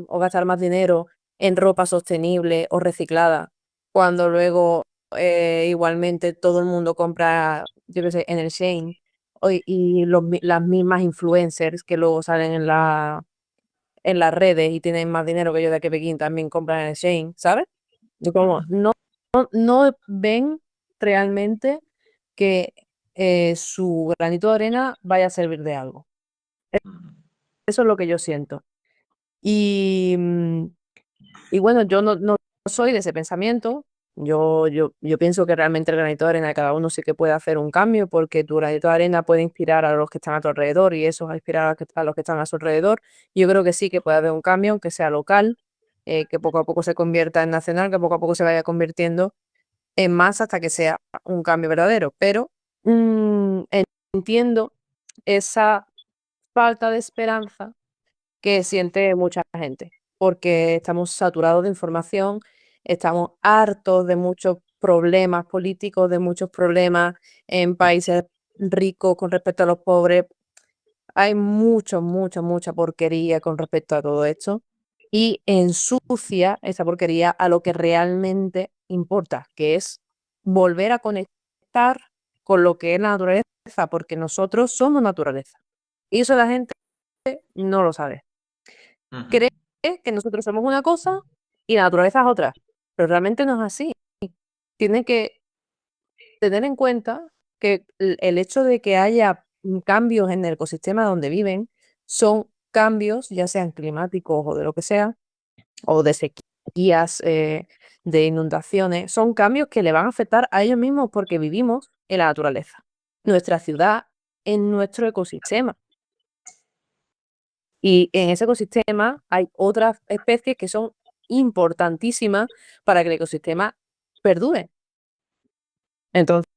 o gastar más dinero en ropa sostenible o reciclada? Cuando luego igualmente todo el mundo compra, yo qué sé, en el Shein y las mismas influencers que luego salen en las redes y tienen más dinero que yo de que Pekín también compran en el Shein, ¿sabes? Yo como, no ven realmente que su granito de arena vaya a servir de algo. Eso es lo que yo siento. Y, y bueno, yo no soy de ese pensamiento. Yo pienso que realmente el granito de arena de cada uno sí que puede hacer un cambio, porque tu granito de arena puede inspirar a los que están a tu alrededor y eso va a inspirar a los que están a su alrededor. Yo creo que sí que puede haber un cambio, aunque sea local, que poco a poco se convierta en nacional, que poco a poco se vaya convirtiendo en más hasta que sea un cambio verdadero. Pero entiendo esa falta de esperanza que siente mucha gente, porque estamos saturados de información, estamos hartos de muchos problemas políticos, de muchos problemas en países ricos con respecto a los pobres. Hay mucha porquería con respecto a todo esto y ensucia esa porquería a lo que realmente importa, que es volver a conectar con lo que es la naturaleza, porque nosotros somos naturaleza. Y eso la gente no lo sabe. Cree que nosotros somos una cosa y la naturaleza es otra, pero realmente no es así. Tiene que tener en cuenta que el hecho de que haya cambios en el ecosistema donde viven son cambios, ya sean climáticos o de lo que sea, o de sequías, de inundaciones, son cambios que le van a afectar a ellos mismos porque vivimos en la naturaleza, nuestra ciudad, en nuestro ecosistema. Y en ese ecosistema hay otras especies que son importantísimas para que el ecosistema perdure. Entonces,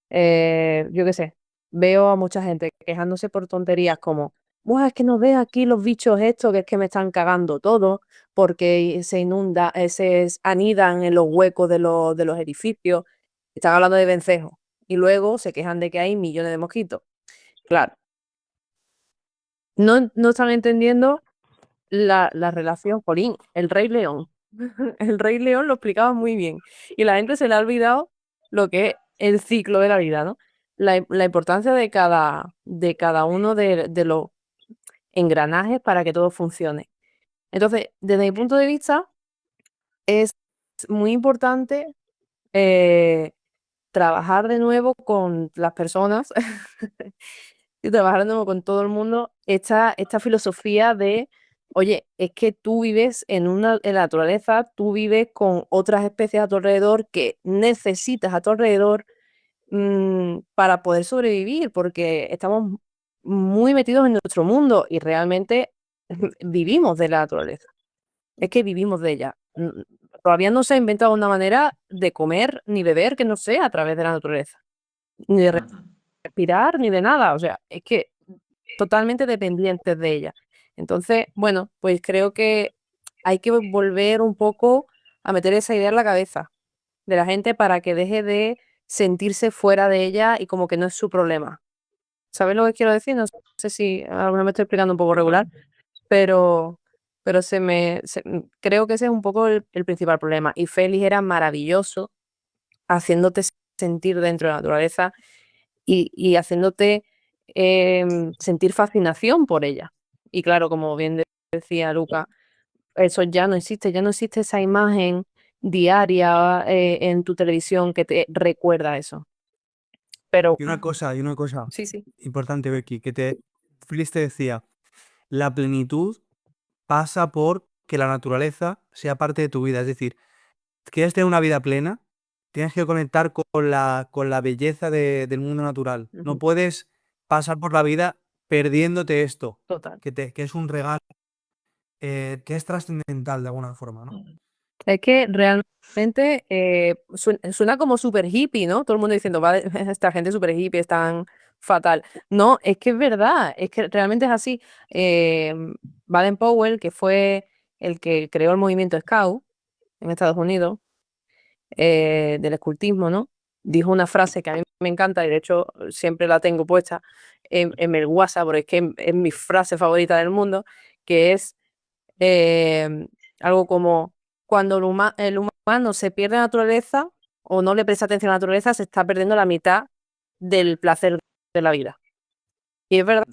yo qué sé, veo a mucha gente quejándose por tonterías como, "Buah, es que no ve aquí los bichos estos, que es que me están cagando todo, porque se inunda, anidan en los huecos de los edificios". Están hablando de vencejos. Y luego se quejan de que hay millones de mosquitos. Claro, no están entendiendo la relación, Jolín, el Rey León. El Rey León lo explicaba muy bien. Y la gente se le ha olvidado lo que es el ciclo de la vida, ¿no? La importancia de cada uno de los engranajes para que todo funcione. Entonces, desde mi punto de vista, es muy importante trabajar de nuevo con las personas y trabajar de nuevo con todo el mundo esta filosofía de, oye, es que tú vives en la naturaleza, tú vives con otras especies a tu alrededor que necesitas a tu alrededor para poder sobrevivir, porque estamos muy metidos en nuestro mundo y realmente vivimos de la naturaleza. Es que vivimos de ella. Todavía no se ha inventado una manera de comer ni beber que no sea a través de la naturaleza, ni de respirar, ni de nada. O sea, es que totalmente dependientes de ella. Entonces, bueno, pues creo que hay que volver un poco a meter esa idea en la cabeza de la gente para que deje de sentirse fuera de ella y como que no es su problema. ¿Sabes lo que quiero decir? No sé si a lo mejor me estoy explicando un poco regular, pero, pero creo que ese es un poco el principal problema. Y Félix era maravilloso haciéndote sentir dentro de la naturaleza y haciéndote sentir fascinación por ella. Y claro, como bien decía Luca, eso ya no existe esa imagen diaria en tu televisión que te recuerda eso. Pero Y una cosa sí. importante, Becky, Félix te decía, la plenitud pasa por que la naturaleza sea parte de tu vida. Es decir, quieres tener una vida plena, tienes que conectar con la belleza del mundo natural. No Ujú. puedes pasar por la vida perdiéndote esto, Total. que es un regalo, que es trascendental de alguna forma, ¿no? Es que realmente suena como súper hippie, ¿no? Todo el mundo diciendo, vale, esta gente es súper hippie, es tan fatal. No, es que es verdad, es que realmente es así. Baden Powell, que fue el que creó el movimiento Scout en Estados Unidos, del escultismo, ¿no? Dijo una frase que a mí me encanta y de hecho siempre la tengo puesta en el WhatsApp, porque es que es mi frase favorita del mundo, que es algo como cuando el humano se pierde la naturaleza o no le presta atención a la naturaleza, se está perdiendo la mitad del placer de la vida. Y es verdad,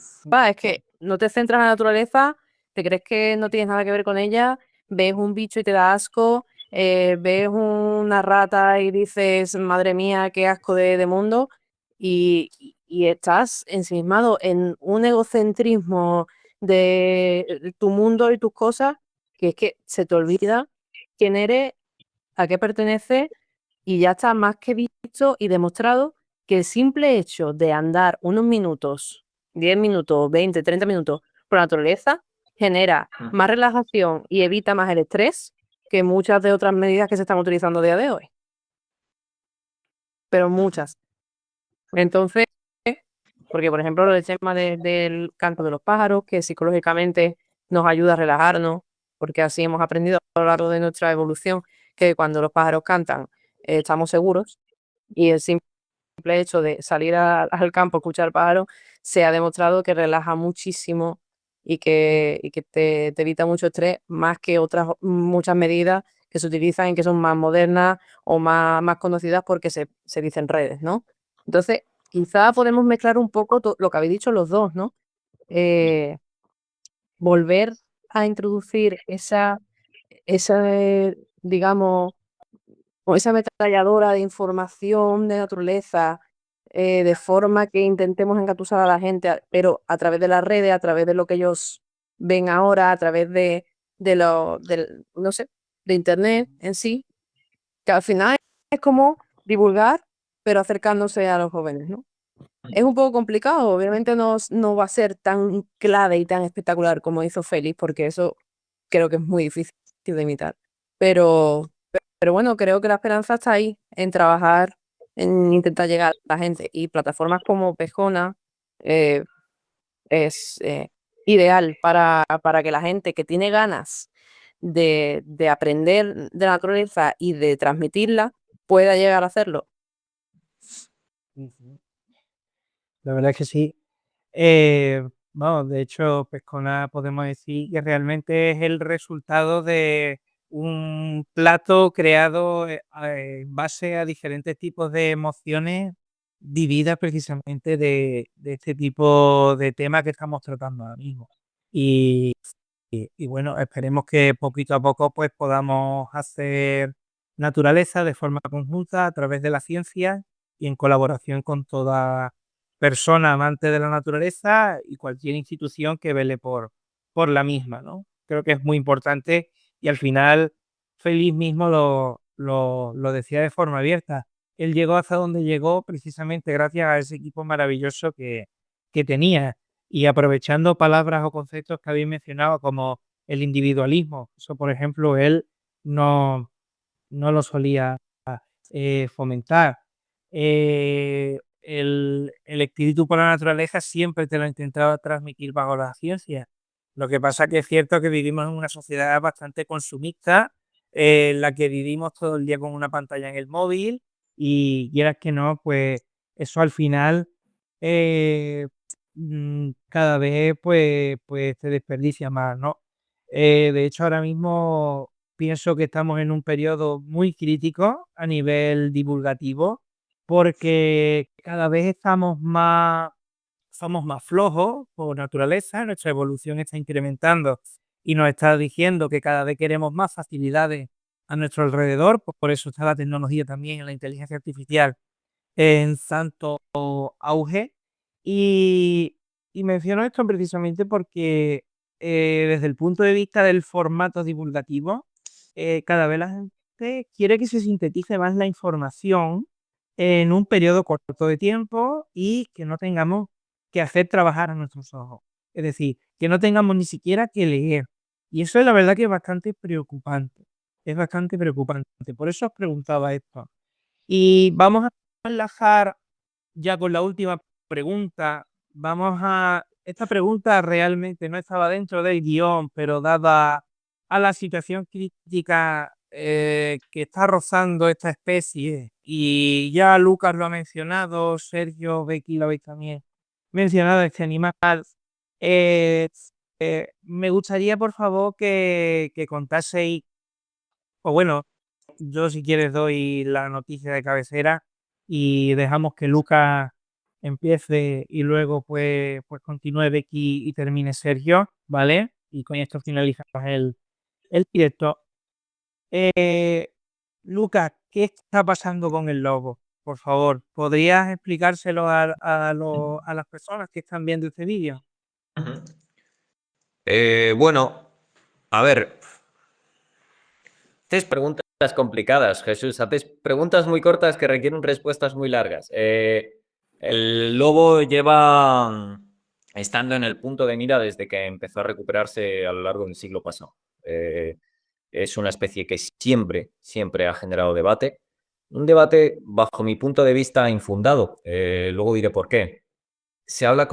es que no te centras en la naturaleza, te crees que no tienes nada que ver con ella, ves un bicho y te da asco, ves una rata y dices, madre mía, qué asco de mundo, y estás ensimismado en un egocentrismo de tu mundo y tus cosas, que es que se te olvida quién eres, a qué perteneces, y ya está más que visto y demostrado que el simple hecho de andar unos minutos, 10 minutos, 20, 30 minutos por la naturaleza, genera más relajación y evita más el estrés que muchas de otras medidas que se están utilizando a día de hoy. Pero muchas. Entonces, porque por ejemplo el tema del canto de los pájaros, que psicológicamente nos ayuda a relajarnos, porque así hemos aprendido a lo largo de nuestra evolución que cuando los pájaros cantan estamos seguros, y el simple hecho de salir al campo a escuchar pájaros se ha demostrado que relaja muchísimo y que te evita mucho estrés, más que otras muchas medidas que se utilizan y que son más modernas o más conocidas porque se dicen redes, ¿no? Entonces, quizá podemos mezclar un poco lo que habéis dicho los dos, ¿no? Volver a introducir digamos, o esa ametralladora de información de naturaleza, de forma que intentemos engatusar a la gente, pero a través de las redes, a través de lo que ellos ven ahora, a través no sé, de internet en sí, que al final es como divulgar, pero acercándose a los jóvenes, ¿no? Es un poco complicado, obviamente no va a ser tan clave y tan espectacular como hizo Félix, porque eso creo que es muy difícil de imitar. Pero, pero bueno, creo que la esperanza está ahí, en trabajar, en intentar llegar a la gente. Y plataformas como Pejona es ideal para que la gente que tiene ganas de aprender de la naturaleza y de transmitirla pueda llegar a hacerlo. Ujú. La verdad es que sí. Vamos, de hecho, Pescona podemos decir que realmente es el resultado de un plato creado en base a diferentes tipos de emociones vividas precisamente de este tipo de temas que estamos tratando ahora mismo. Y, y bueno, esperemos que poquito a poco pues podamos hacer naturaleza de forma conjunta a través de la ciencia y en colaboración con toda persona amante de la naturaleza y cualquier institución que vele por la misma, ¿no? Creo que es muy importante y al final Félix mismo lo decía de forma abierta. Él llegó hasta donde llegó precisamente gracias a ese equipo maravilloso que tenía y aprovechando palabras o conceptos que habéis mencionado como el individualismo. Eso, por ejemplo, él no, no lo solía fomentar. El espíritu por la naturaleza siempre te lo he intentado transmitir bajo la ciencia. Lo que pasa que es cierto que vivimos en una sociedad bastante consumista la que vivimos todo el día con una pantalla en el móvil y quieras que no, pues eso al final cada vez pues se desperdicia más, ¿no? De hecho, ahora mismo pienso que estamos en un periodo muy crítico a nivel divulgativo porque cada vez somos más flojos por naturaleza, nuestra evolución está incrementando y nos está diciendo que cada vez queremos más facilidades a nuestro alrededor, pues por eso está la tecnología también en la inteligencia artificial en santo auge. Y, y menciono esto precisamente porque desde el punto de vista del formato divulgativo, cada vez la gente quiere que se sintetice más la información en un periodo corto de tiempo y que no tengamos que hacer trabajar a nuestros ojos. Es decir, que no tengamos ni siquiera que leer. Y eso es la verdad que es bastante preocupante. Es bastante preocupante. Por eso os preguntaba esto. Y vamos a enlazar ya con la última pregunta. Esta pregunta realmente no estaba dentro del guión, pero dada a la situación crítica que está rozando esta especie, y ya Lucas lo ha mencionado, Sergio, Becky lo habéis también mencionado, este animal, eh, me gustaría por favor que contaseis, o bueno, yo si quieres doy la noticia de cabecera y dejamos que Lucas empiece y luego pues continúe Becky y termine Sergio, ¿vale? Y con esto finalizamos el directo. Eh, Lucas, ¿qué está pasando con el lobo? Por favor, ¿podrías explicárselo a las personas que están viendo este vídeo? Ujú. Bueno, a ver, haces preguntas complicadas, Jesús. Haces preguntas muy cortas que requieren respuestas muy largas. El lobo lleva estando en el punto de mira desde que empezó a recuperarse a lo largo del siglo pasado. Es una especie que siempre ha generado debate. Un debate, bajo mi punto de vista, infundado. Luego diré por qué. Se habla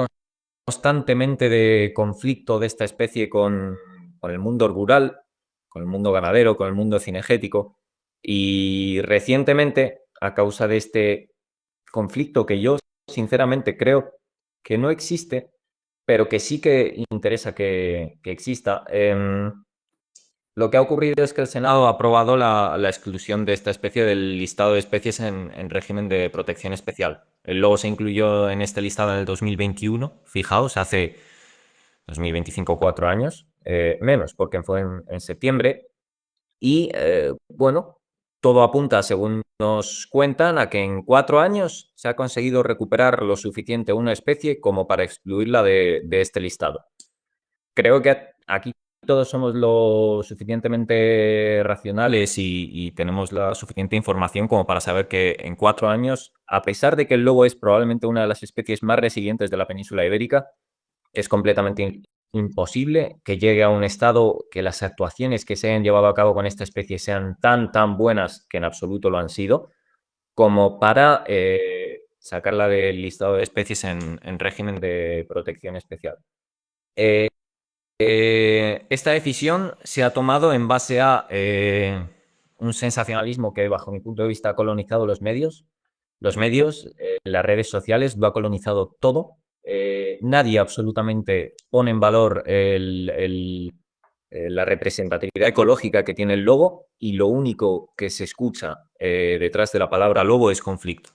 constantemente de conflicto de esta especie con el mundo rural, con el mundo ganadero, con el mundo cinegético. Y recientemente, a causa de este conflicto que yo sinceramente creo que no existe, pero que sí que interesa que exista, lo que ha ocurrido es que el Senado ha aprobado la exclusión de esta especie del listado de especies en régimen de protección especial. El lobo se incluyó en este listado en el 2021, fijaos, hace 2025, 4 años, menos, porque fue en septiembre. Y bueno, todo apunta, según nos cuentan, a que en 4 años se ha conseguido recuperar lo suficiente una especie como para excluirla de este listado. Creo que aquí todos somos lo suficientemente racionales y tenemos la suficiente información como para saber que en 4 años, a pesar de que el lobo es probablemente una de las especies más resilientes de la península ibérica, es completamente imposible que llegue a un estado que las actuaciones que se hayan llevado a cabo con esta especie sean tan buenas, que en absoluto lo han sido, como para sacarla del listado de especies en régimen de protección especial. Esta decisión se ha tomado en base a un sensacionalismo que, bajo mi punto de vista, ha colonizado los medios. Los medios, las redes sociales, lo ha colonizado todo. Nadie absolutamente pone en valor la representatividad ecológica que tiene el lobo, y lo único que se escucha detrás de la palabra lobo es conflicto.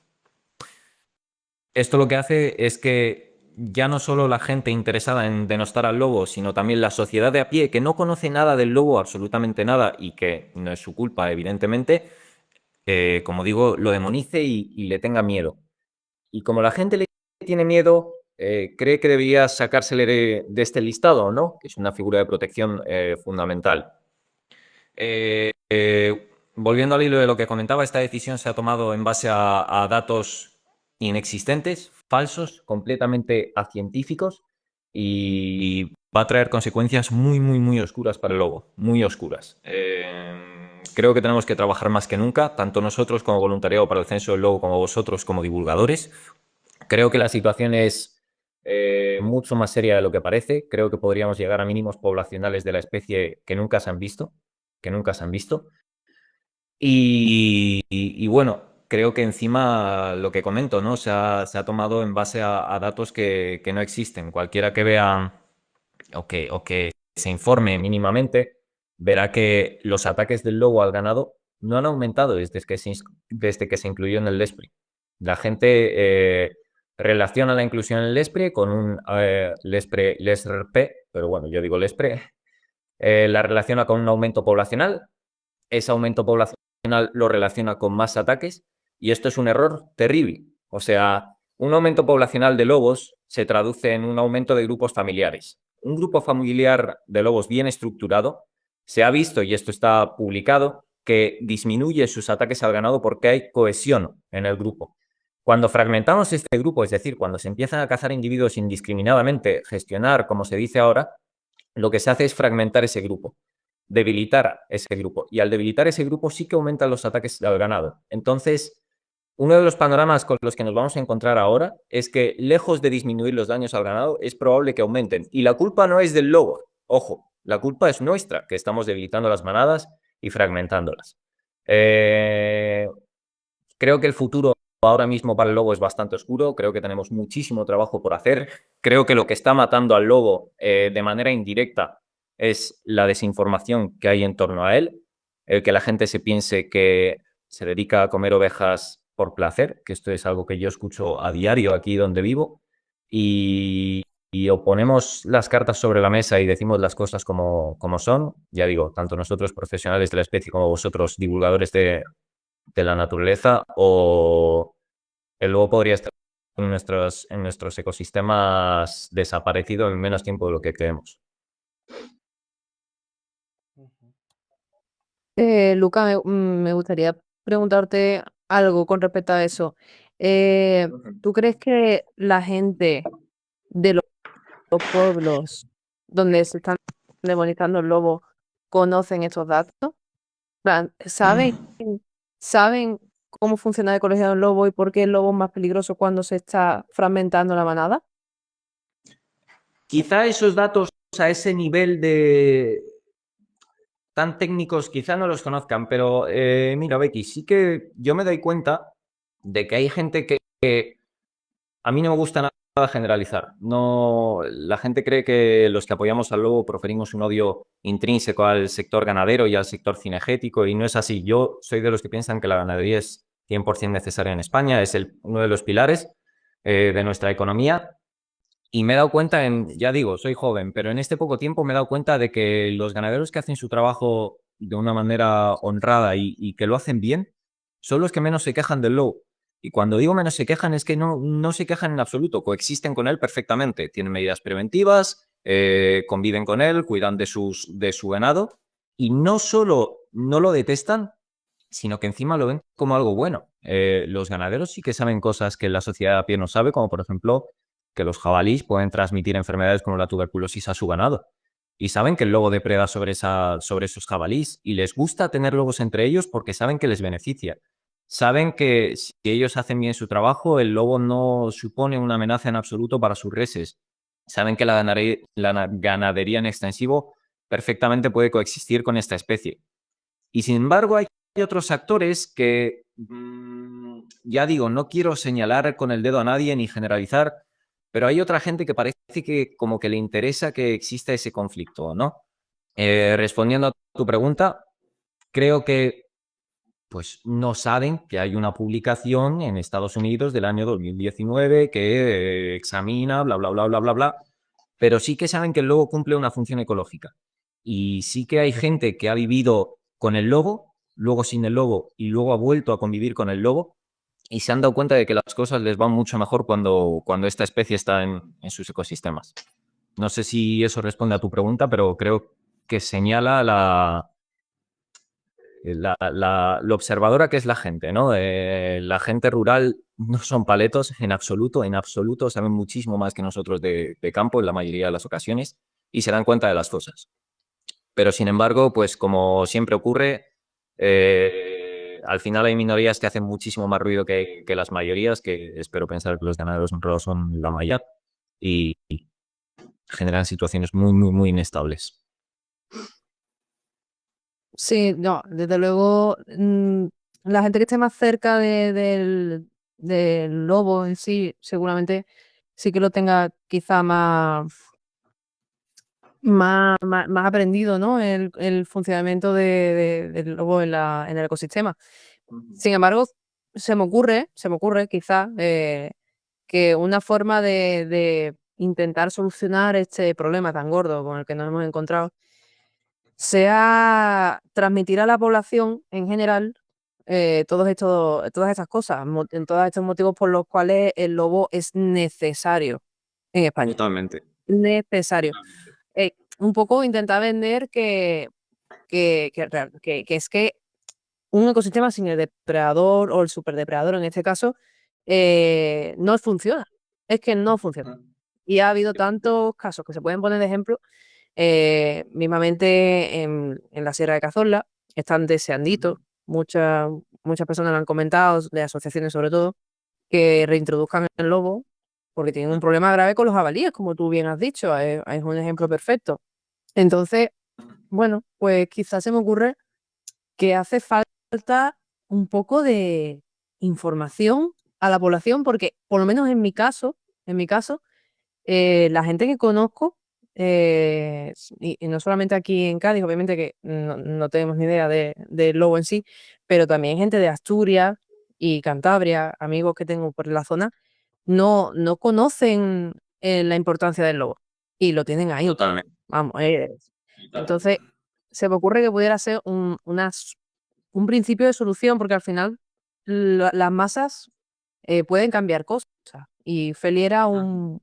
Esto lo que hace es que ya no solo la gente interesada en denostar al lobo, sino también la sociedad de a pie, que no conoce nada del lobo, absolutamente nada, y que no es su culpa, evidentemente, como digo, lo demonice y le tenga miedo. Y como la gente le tiene miedo, cree que debería sacársele de este listado, ¿no? Que es una figura de protección fundamental. Volviendo al hilo de lo que comentaba, esta decisión se ha tomado en base a datos inexistentes, falsos, completamente acientíficos, y va a traer consecuencias muy oscuras para el lobo, muy oscuras. Creo que tenemos que trabajar más que nunca, tanto nosotros como voluntariado para el censo del lobo, como vosotros como divulgadores. Creo que la situación es mucho más seria de lo que parece. Creo que podríamos llegar a mínimos poblacionales de la especie que nunca se han visto, Y bueno, creo que encima lo que comento, ¿no? Se ha tomado en base a datos que no existen. Cualquiera que vea o que se informe mínimamente, verá que los ataques del lobo al ganado no han aumentado desde que se incluyó en el LESPRI. La gente relaciona la inclusión en el LESPRI con un LESRP, pero bueno, yo digo LESPRI, la relaciona con un aumento poblacional. Ese aumento poblacional lo relaciona con más ataques y esto es un error terrible. O sea, un aumento poblacional de lobos se traduce en un aumento de grupos familiares. Un grupo familiar de lobos bien estructurado se ha visto, y esto está publicado, que disminuye sus ataques al ganado porque hay cohesión en el grupo. Cuando fragmentamos este grupo, es decir, cuando se empiezan a cazar individuos indiscriminadamente, gestionar, como se dice ahora, lo que se hace es fragmentar ese grupo, debilitar ese grupo. Y al debilitar ese grupo sí que aumentan los ataques al ganado. Entonces, uno de los panoramas con los que nos vamos a encontrar ahora es que, lejos de disminuir los daños al ganado, es probable que aumenten. Y la culpa no es del lobo. Ojo, la culpa es nuestra, que estamos debilitando las manadas y fragmentándolas. Creo que el futuro ahora mismo para el lobo es bastante oscuro. Creo que tenemos muchísimo trabajo por hacer. Creo que lo que está matando al lobo de manera indirecta es la desinformación que hay en torno a él. El que la gente se piense que se dedica a comer ovejas por placer, que esto es algo que yo escucho a diario aquí donde vivo. Y o ponemos las cartas sobre la mesa y decimos las cosas como son, ya digo, tanto nosotros profesionales de la especie como vosotros divulgadores de la naturaleza, o el lobo podría estar en nuestros ecosistemas desaparecido en menos tiempo de lo que creemos. Luca, me gustaría preguntarte algo con respecto a eso. ¿Tú crees que la gente de los pueblos donde se están demonizando el lobo conocen estos datos? Plan, ¿saben cómo funciona la ecología del lobo y por qué el lobo es más peligroso cuando se está fragmentando la manada? Quizá esos datos a ese nivel de tan técnicos quizá no los conozcan, pero mira, Becky, sí que yo me doy cuenta de que hay gente que a mí no me gusta nada generalizar. No, la gente cree que los que apoyamos al lobo proferimos un odio intrínseco al sector ganadero y al sector cinegético, y no es así. Yo soy de los que piensan que la ganadería es 100% necesaria en España, es uno de los pilares de nuestra economía. Y me he dado cuenta, ya digo, soy joven, pero en este poco tiempo me he dado cuenta de que los ganaderos que hacen su trabajo de una manera honrada y que lo hacen bien, son los que menos se quejan del lobo. Y cuando digo menos se quejan, es que no se quejan en absoluto, coexisten con él perfectamente, tienen medidas preventivas, conviven con él, cuidan de su ganado, y no solo no lo detestan, sino que encima lo ven como algo bueno. Los ganaderos sí que saben cosas que la sociedad a pie no sabe, como por ejemplo que los jabalíes pueden transmitir enfermedades como la tuberculosis a su ganado. Y saben que el lobo depreda sobre esos jabalíes, y les gusta tener lobos entre ellos porque saben que les beneficia. Saben que si ellos hacen bien su trabajo, el lobo no supone una amenaza en absoluto para sus reses. Saben que la ganadería en extensivo perfectamente puede coexistir con esta especie. Y sin embargo, hay otros actores que, ya digo, no quiero señalar con el dedo a nadie ni generalizar, pero hay otra gente que parece que como que le interesa que exista ese conflicto, ¿no? Respondiendo a tu pregunta, creo que pues no saben que hay una publicación en Estados Unidos del año 2019 que examina, bla, bla, bla, bla, bla, bla, pero sí que saben que el lobo cumple una función ecológica. Y sí que hay gente que ha vivido con el lobo, luego sin el lobo, y luego ha vuelto a convivir con el lobo, y se han dado cuenta de que las cosas les van mucho mejor cuando esta especie está en sus ecosistemas. No sé si eso responde a tu pregunta, pero creo que señala lo observadora que es la gente, ¿no? La gente rural no son paletos en absoluto, saben muchísimo más que nosotros de campo en la mayoría de las ocasiones, y se dan cuenta de las cosas. Pero sin embargo, pues como siempre ocurre, al final hay minorías que hacen muchísimo más ruido que las mayorías, que espero pensar que los ganaderos honrados son la mayoría, y generan situaciones muy, muy, muy inestables. Sí, no, desde luego, la gente que esté más cerca del lobo en sí, seguramente sí que lo tenga quizá más aprendido, ¿no? El funcionamiento del lobo en el ecosistema. Sin embargo, se me ocurre quizá que una forma de intentar solucionar este problema tan gordo con el que nos hemos encontrado sea transmitir a la población en general todas estas cosas, en todos estos motivos por los cuales el lobo es necesario en España. Totalmente. Necesario. Un poco intentar vender que es que un ecosistema sin el depredador o el superdepredador en este caso no funciona. Es que no funciona. Y ha habido tantos casos que se pueden poner de ejemplo. Mismamente en la Sierra de Cazorla están deseanditos. Muchas personas lo han comentado, de asociaciones sobre todo, que reintroduzcan el lobo porque tienen un problema grave con los jabalíes, como tú bien has dicho. Es un ejemplo perfecto. Entonces, bueno, pues quizás se me ocurre que hace falta un poco de información a la población, porque por lo menos en mi caso, la gente que conozco, y no solamente aquí en Cádiz, obviamente que no tenemos ni idea del lobo en sí, pero también gente de Asturias y Cantabria, amigos que tengo por la zona, no conocen la importancia del lobo y lo tienen ahí. Totalmente. Vamos, entonces se me ocurre que pudiera ser un principio de solución, porque al final las masas pueden cambiar cosas. Y Feli era un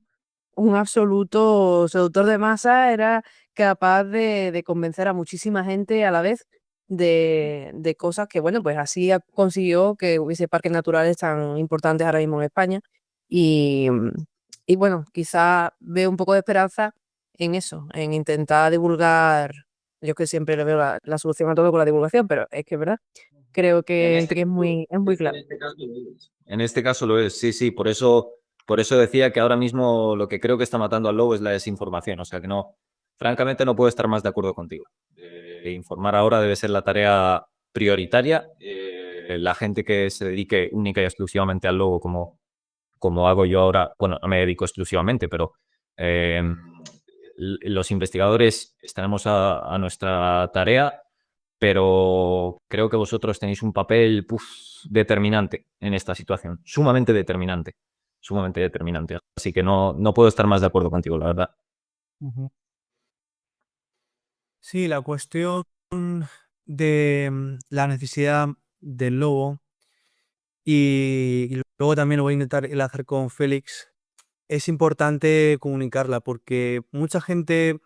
absoluto seductor de masa, era capaz de convencer a muchísima gente a la vez de cosas que, bueno, pues así consiguió que hubiese parques naturales tan importantes ahora mismo en España. Y, y bueno, quizá veo un poco de esperanza en eso, en intentar divulgar. Yo que siempre le veo la solución a todo con la divulgación, pero es que es verdad. Creo que es muy clave. En este caso lo es, sí, sí. Por eso decía que ahora mismo lo que creo que está matando al lobo es la desinformación. O sea que no, francamente no puedo estar más de acuerdo contigo. Informar ahora debe ser la tarea prioritaria. La gente que se dedique única y exclusivamente al lobo, como hago yo ahora, bueno, no me dedico exclusivamente, pero eh, los investigadores estaremos a nuestra tarea, pero creo que vosotros tenéis un papel determinante en esta situación, sumamente determinante, sumamente determinante. Así que no puedo estar más de acuerdo contigo, la verdad. Sí, la cuestión de la necesidad del lobo y luego también lo voy a intentar enlazar con Félix, es importante comunicarla porque mucha gente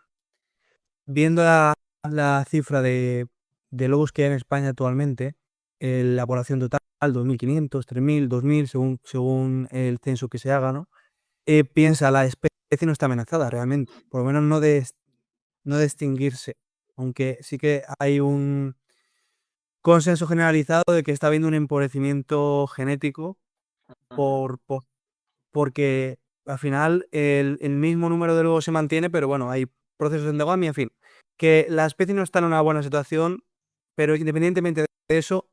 viendo la cifra de lobos que hay en España actualmente, la población total, 2.500, 3.000, 2.000, según el censo que se haga, ¿no? Piensa, la especie no está amenazada realmente, por lo menos no de extinguirse, aunque sí que hay un consenso generalizado de que está habiendo un empobrecimiento genético porque al final el mismo número de lobos se mantiene, pero bueno, hay procesos de endogamia, en fin, que la especie no está en una buena situación, pero independientemente de eso,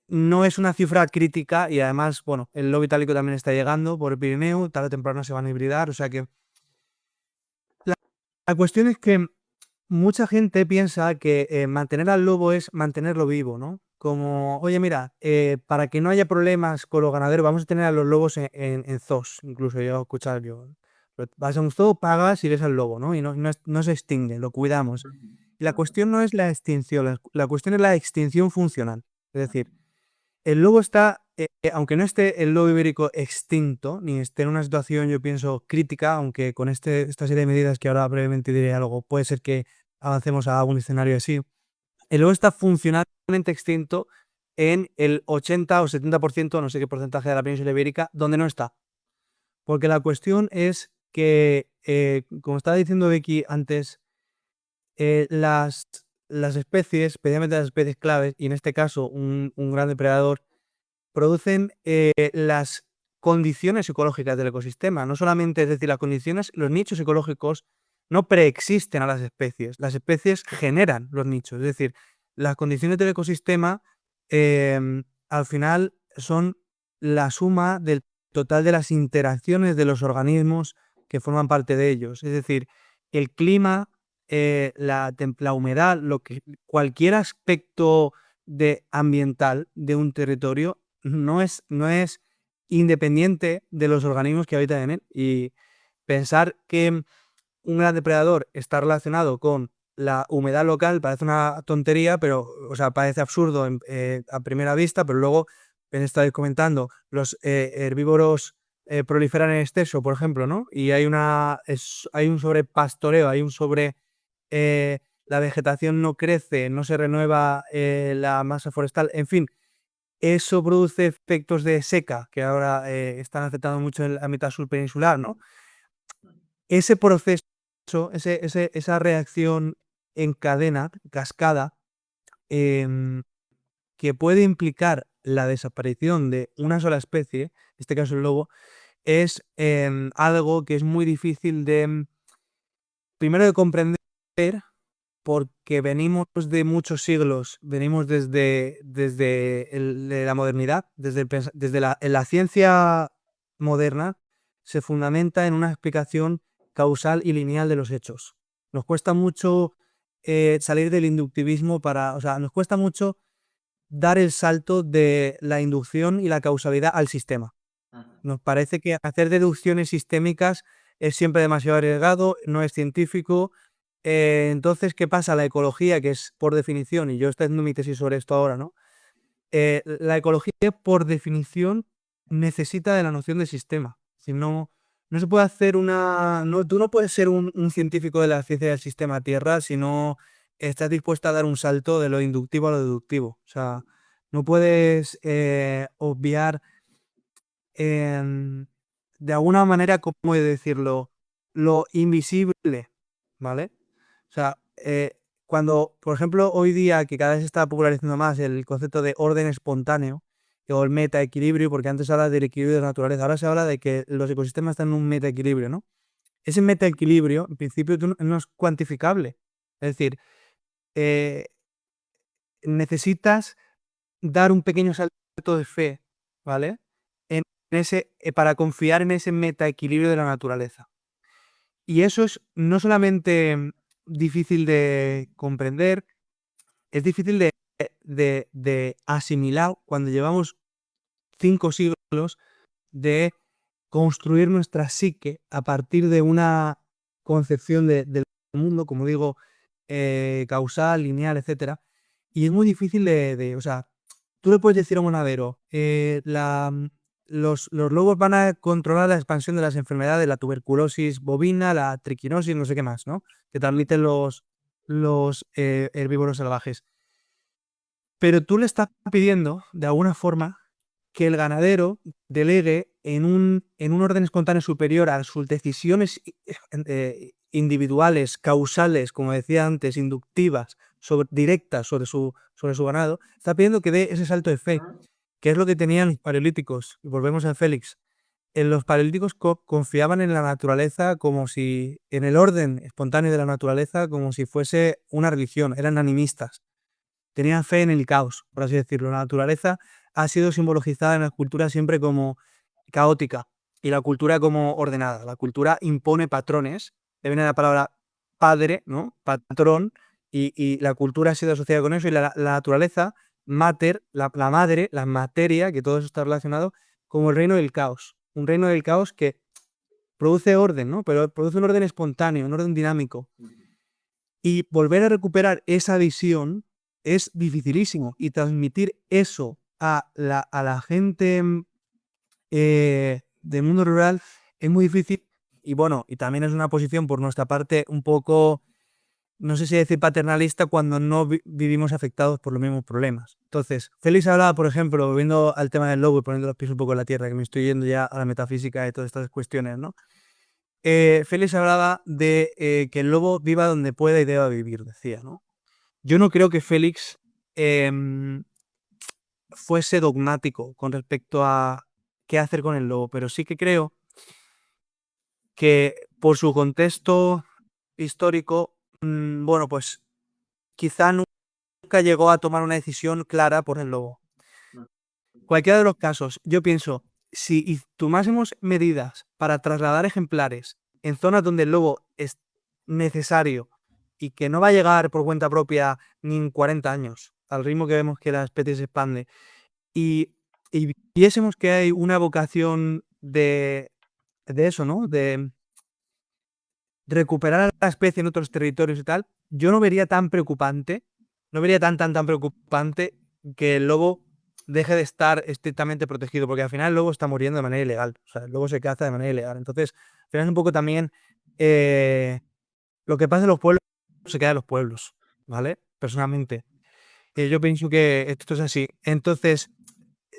no es una cifra crítica y además, bueno, el lobo itálico también está llegando por el Pirineo, tarde o temprano se van a hibridar, o sea que la cuestión es que mucha gente piensa que mantener al lobo es mantenerlo vivo, ¿no? Como, oye, mira, para que no haya problemas con los ganaderos, vamos a tener a los lobos en zoos. Incluso yo he escuchado, vas a un zoo, pagas y ves al lobo, ¿no? Y no se extingue, lo cuidamos. Y la cuestión no es la extinción, la cuestión es la extinción funcional. Es decir, el lobo está, aunque no esté el lobo ibérico extinto, ni esté en una situación, yo pienso, crítica, aunque con esta serie de medidas que ahora brevemente diré algo, puede ser que avancemos a un escenario así. El lobo está funcionalmente extinto en el 80 o 70%, no sé qué porcentaje de la península ibérica, donde no está. Porque la cuestión es que, como estaba diciendo Becky antes, las especies, especialmente las especies claves, y en este caso un gran depredador, producen las condiciones ecológicas del ecosistema. No solamente, es decir, las condiciones, los nichos ecológicos no preexisten a las especies generan los nichos, es decir, las condiciones del ecosistema al final son la suma del total de las interacciones de los organismos que forman parte de ellos, es decir, el clima, la humedad, cualquier aspecto ambiental de un territorio no es independiente de los organismos que habitan en él. Y pensar que un gran depredador está relacionado con la humedad local parece una tontería, pero, o sea, parece absurdo a primera vista, pero luego, estáis comentando, los herbívoros proliferan en exceso, por ejemplo, ¿no? Y hay un sobrepastoreo, la vegetación no crece, no se renueva la masa forestal, en fin, eso produce efectos de seca que ahora están afectando mucho en la mitad sur peninsular, ¿no? Ese proceso, esa reacción en cadena, cascada, em, que puede implicar la desaparición de una sola especie, en este caso el lobo, es algo que es muy difícil primero de comprender, porque venimos de muchos siglos, venimos desde de la modernidad, la ciencia moderna se fundamenta en una explicación causal y lineal de los hechos. Nos cuesta mucho salir del inductivismo o sea, nos cuesta mucho dar el salto de la inducción y la causalidad al sistema. Nos parece que hacer deducciones sistémicas es siempre demasiado arriesgado, no es científico. Entonces, ¿qué pasa? La ecología, que es por definición, y yo estoy haciendo mi tesis sobre esto ahora, ¿no? La ecología, por definición, necesita de la noción de sistema. Si no, no se puede hacer tú no puedes ser un científico de la ciencia del sistema Tierra si no estás dispuesto a dar un salto de lo inductivo a lo deductivo. O sea, no puedes obviar de alguna manera, ¿cómo he de decirlo? Lo invisible, ¿vale? O sea, cuando, por ejemplo, hoy día que cada vez se está popularizando más el concepto de orden espontáneo o el metaequilibrio, porque antes se habla del equilibrio de la naturaleza, ahora se habla de que los ecosistemas están en un metaequilibrio, ¿no? Ese metaequilibrio, en principio, no es cuantificable. Es decir, eh, necesitas dar un pequeño salto de fe, ¿vale? Para confiar en ese metaequilibrio de la naturaleza. Y eso es no solamente difícil de comprender, es difícil de asimilar cuando llevamos 5 siglos de construir nuestra psique a partir de una concepción del mundo, como digo, causal, lineal, etcétera. Y es muy difícil o sea, tú le puedes decir a un ganadero, los lobos van a controlar la expansión de las enfermedades, la tuberculosis bovina, la triquinosis, no sé qué más, ¿no? Que transmiten los herbívoros salvajes. Pero tú le estás pidiendo, de alguna forma, que el ganadero delegue en un orden espontáneo superior a sus decisiones individuales, causales, como decía antes, inductivas, directas sobre su ganado, está pidiendo que dé ese salto de fe, que es lo que tenían los paleolíticos. Y volvemos a Félix. Los paleolíticos confiaban en la naturaleza en el orden espontáneo de la naturaleza, como si fuese una religión, eran animistas. Tenían fe en el caos, por así decirlo. La naturaleza ha sido simbologizada en la cultura siempre como caótica y la cultura como ordenada. La cultura impone patrones, viene la palabra padre, ¿no? Patrón, y la cultura ha sido asociada con eso, y la naturaleza, mater, la madre, la materia, que todo eso está relacionado, como el reino del caos. Un reino del caos que produce orden, ¿no? Pero produce un orden espontáneo, un orden dinámico. Y volver a recuperar esa visión es dificilísimo. Y transmitir eso a la gente del mundo rural es muy difícil. Y bueno, y también es una posición por nuestra parte un poco, no sé si decir paternalista, cuando no vivimos afectados por los mismos problemas. Entonces, Félix hablaba, por ejemplo, volviendo al tema del lobo y poniendo los pies un poco en la tierra, que me estoy yendo ya a la metafísica de todas estas cuestiones, ¿no? Félix hablaba de que el lobo viva donde pueda y deba vivir, decía, ¿no? Yo no creo que Félix fuese dogmático con respecto a qué hacer con el lobo, pero sí que creo que por su contexto histórico, bueno, pues quizá nunca llegó a tomar una decisión clara por el lobo. Cualquiera de los casos, yo pienso, si tomásemos medidas para trasladar ejemplares en zonas donde el lobo es necesario y que no va a llegar por cuenta propia ni en 40 años, al ritmo que vemos que la especie se expande, y viésemos que hay una vocación de eso, ¿no? De recuperar a la especie en otros territorios y tal, yo no vería tan preocupante, no vería tan preocupante que el lobo deje de estar estrictamente protegido, porque al final el lobo está muriendo de manera ilegal, o sea, el lobo se caza de manera ilegal. Entonces, al final es un poco también lo que pasa en los pueblos se queda en los pueblos, ¿vale? Personalmente. Yo pienso que esto es así. Entonces,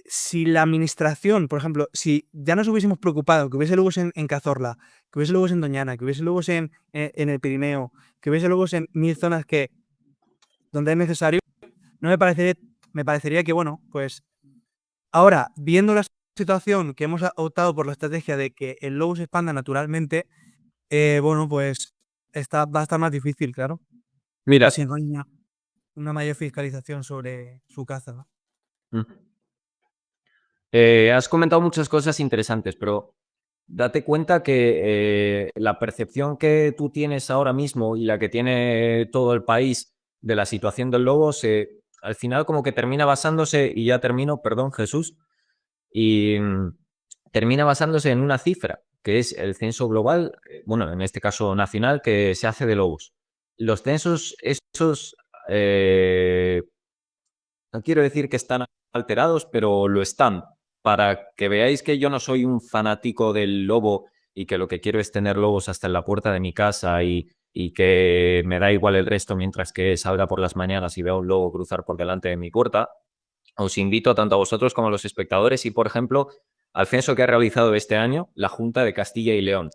si la administración, por ejemplo, si ya nos hubiésemos preocupado que hubiese lobos en Cazorla, que hubiese lobos en Doñana, que hubiese lobos en el Pirineo, que hubiese lobos en 1000 zonas donde es necesario, no me parecería que, bueno, pues ahora, viendo la situación que hemos optado por la estrategia de que el lobo se expanda naturalmente, bueno, pues va a estar más difícil, claro. Mira, Si no hay una mayor fiscalización sobre su caza, ¿no? Has comentado muchas cosas interesantes, pero date cuenta que la percepción que tú tienes ahora mismo y la que tiene todo el país de la situación del lobo, al final como que termina basándose, y ya termino, perdón Jesús, y termina basándose en una cifra, que es el censo global, bueno, en este caso nacional, que se hace de lobos. Los censos, esos, no quiero decir que están alterados, pero lo están. Para que veáis que yo no soy un fanático del lobo y que lo que quiero es tener lobos hasta en la puerta de mi casa y que me da igual el resto mientras que salga por las mañanas y vea un lobo cruzar por delante de mi puerta, os invito tanto a vosotros como a los espectadores y, por ejemplo, al censo que ha realizado este año la Junta de Castilla y León.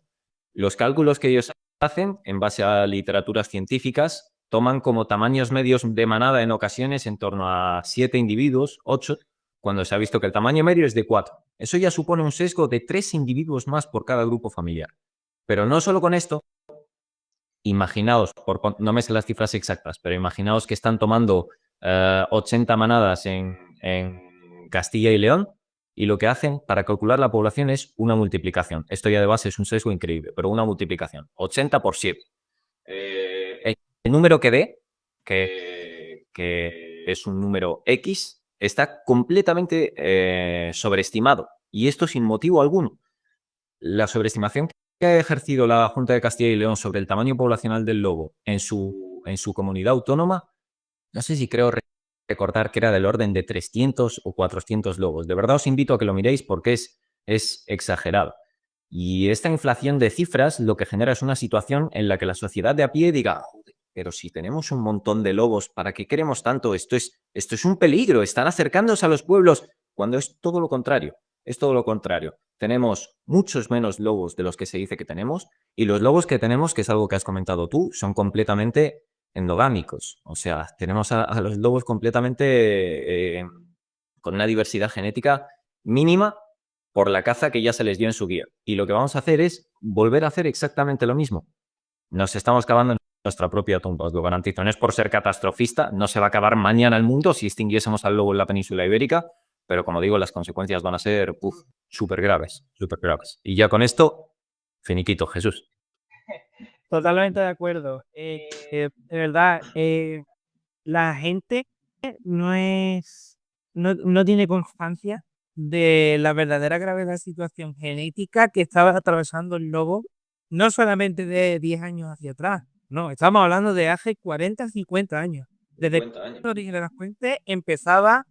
Los cálculos que ellos hacen, en base a literaturas científicas, toman como tamaños medios de manada en ocasiones en torno a 7 individuos, 8, cuando se ha visto que el tamaño medio es de 4. Eso ya supone un sesgo de 3 individuos más por cada grupo familiar. Pero no solo con esto, imaginaos, no me sé las cifras exactas, pero imaginaos que están tomando 80 manadas en Castilla y León, y lo que hacen para calcular la población es una multiplicación. Esto ya de base es un sesgo increíble, pero una multiplicación. 80 por 7. El número que dé, que es un número X, está completamente sobreestimado. Y esto sin motivo alguno. La sobreestimación que ha ejercido la Junta de Castilla y León sobre el tamaño poblacional del lobo en su comunidad autónoma, no sé si creo recordar que era del orden de 300 o 400 lobos. De verdad os invito a que lo miréis porque es exagerado. Y esta inflación de cifras lo que genera es una situación en la que la sociedad de a pie diga, joder, pero si tenemos un montón de lobos, ¿para qué queremos tanto? Esto es un peligro, están acercándose a los pueblos, cuando es todo lo contrario. Es todo lo contrario. Tenemos muchos menos lobos de los que se dice que tenemos, y los lobos que tenemos, que es algo que has comentado tú, son completamente endogámicos. O sea, tenemos a los lobos completamente con una diversidad genética mínima por la caza que ya se les dio en su guía. Y lo que vamos a hacer es volver a hacer exactamente lo mismo. Nos estamos cavando en nuestra propia tumba, os lo garantizo. No es por ser catastrofista, no se va a acabar mañana el mundo si extinguiésemos al lobo en la península ibérica, pero como digo, las consecuencias van a ser súper graves, súper graves. Y ya con esto, finiquito, Jesús. Totalmente de acuerdo. De verdad, la gente no es, no tiene constancia de la verdadera gravedad situación genética que estaba atravesando el lobo, no solamente de 10 años hacia atrás, no, estamos hablando de hace 40, 50 años. Desde que 50 años. el origen de la fuente empezaba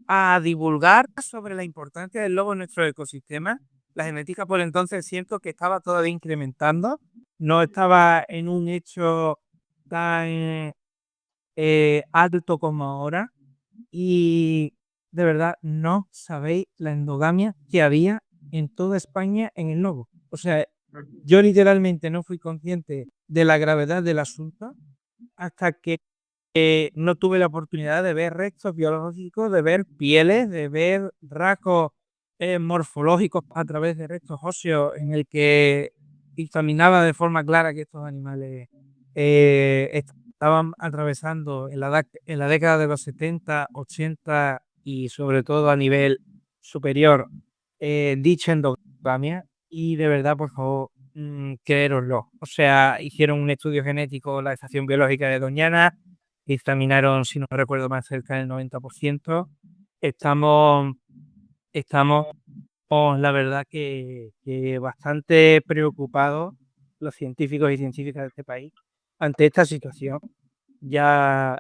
a divulgar sobre la importancia del lobo en nuestro ecosistema. La genética por entonces siento que estaba todavía incrementando, no estaba en un hecho tan alto como ahora, y de verdad no sabéis la endogamia que había en toda España en el lobo. O sea, yo literalmente no fui consciente de la gravedad del asunto hasta que no tuve la oportunidad de ver restos biológicos, de ver pieles, de ver rasgos morfológicos a través de restos óseos en el que examinaba de forma clara que estos animales estaban atravesando en la década de los 70, 80 y sobre todo a nivel superior dicha endogamia y de verdad, por favor, creéroslo. O sea, hicieron un estudio genético, la estación biológica de Doñana, examinaron, si no recuerdo más, cerca del 90%. Estamos la verdad que bastante preocupados los científicos y científicas de este país ante esta situación, ya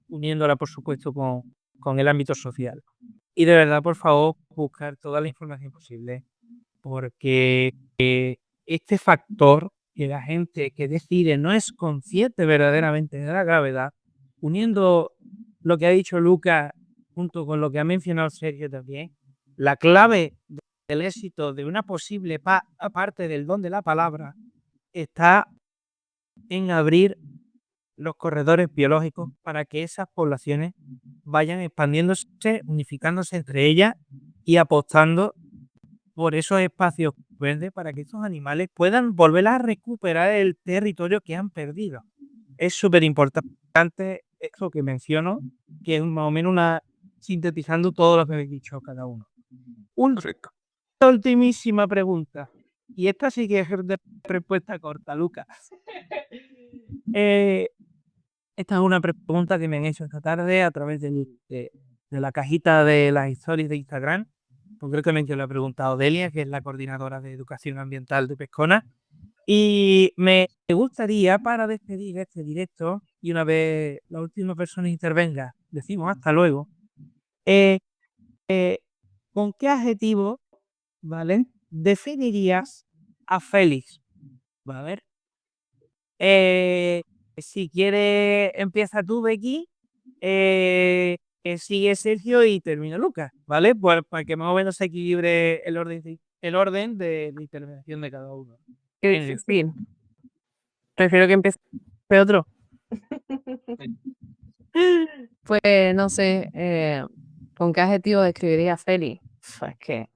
uniéndola, por supuesto, con el ámbito social. Y de verdad, por favor, buscar toda la información posible, porque este factor que la gente que decide no es consciente verdaderamente de la gravedad, uniendo lo que ha dicho Lucas junto con lo que ha mencionado Sergio también, la clave del éxito de una posible parte del don de la palabra está en abrir los corredores biológicos para que esas poblaciones vayan expandiéndose, unificándose entre ellas y apostando por esos espacios verdes para que estos animales puedan volver a recuperar el territorio que han perdido. Es súper importante esto que menciono, que es más o menos sintetizando todo lo que habéis dicho cada uno. Una ultimísima pregunta, y esta sí que es de respuesta corta, Lucas. Esta es una pregunta que me han hecho esta tarde a través de la cajita de las stories de Instagram. Concretamente lo ha preguntado Delia, que es la coordinadora de educación ambiental de Pescona. Y me gustaría, para despedir este directo, y una vez la última persona intervenga, decimos hasta luego, eh, ¿con qué adjetivo, ¿vale?, definirías a Félix? A ver. Si quieres, empieza tú, Becky, sigue Sergio y termina Lucas, ¿vale? Pues para que más o menos se equilibre el orden de intervención de cada uno. Qué difícil. Prefiero que empiece otro. Pues no sé, ¿con qué adjetivo describiría a Feli? Es que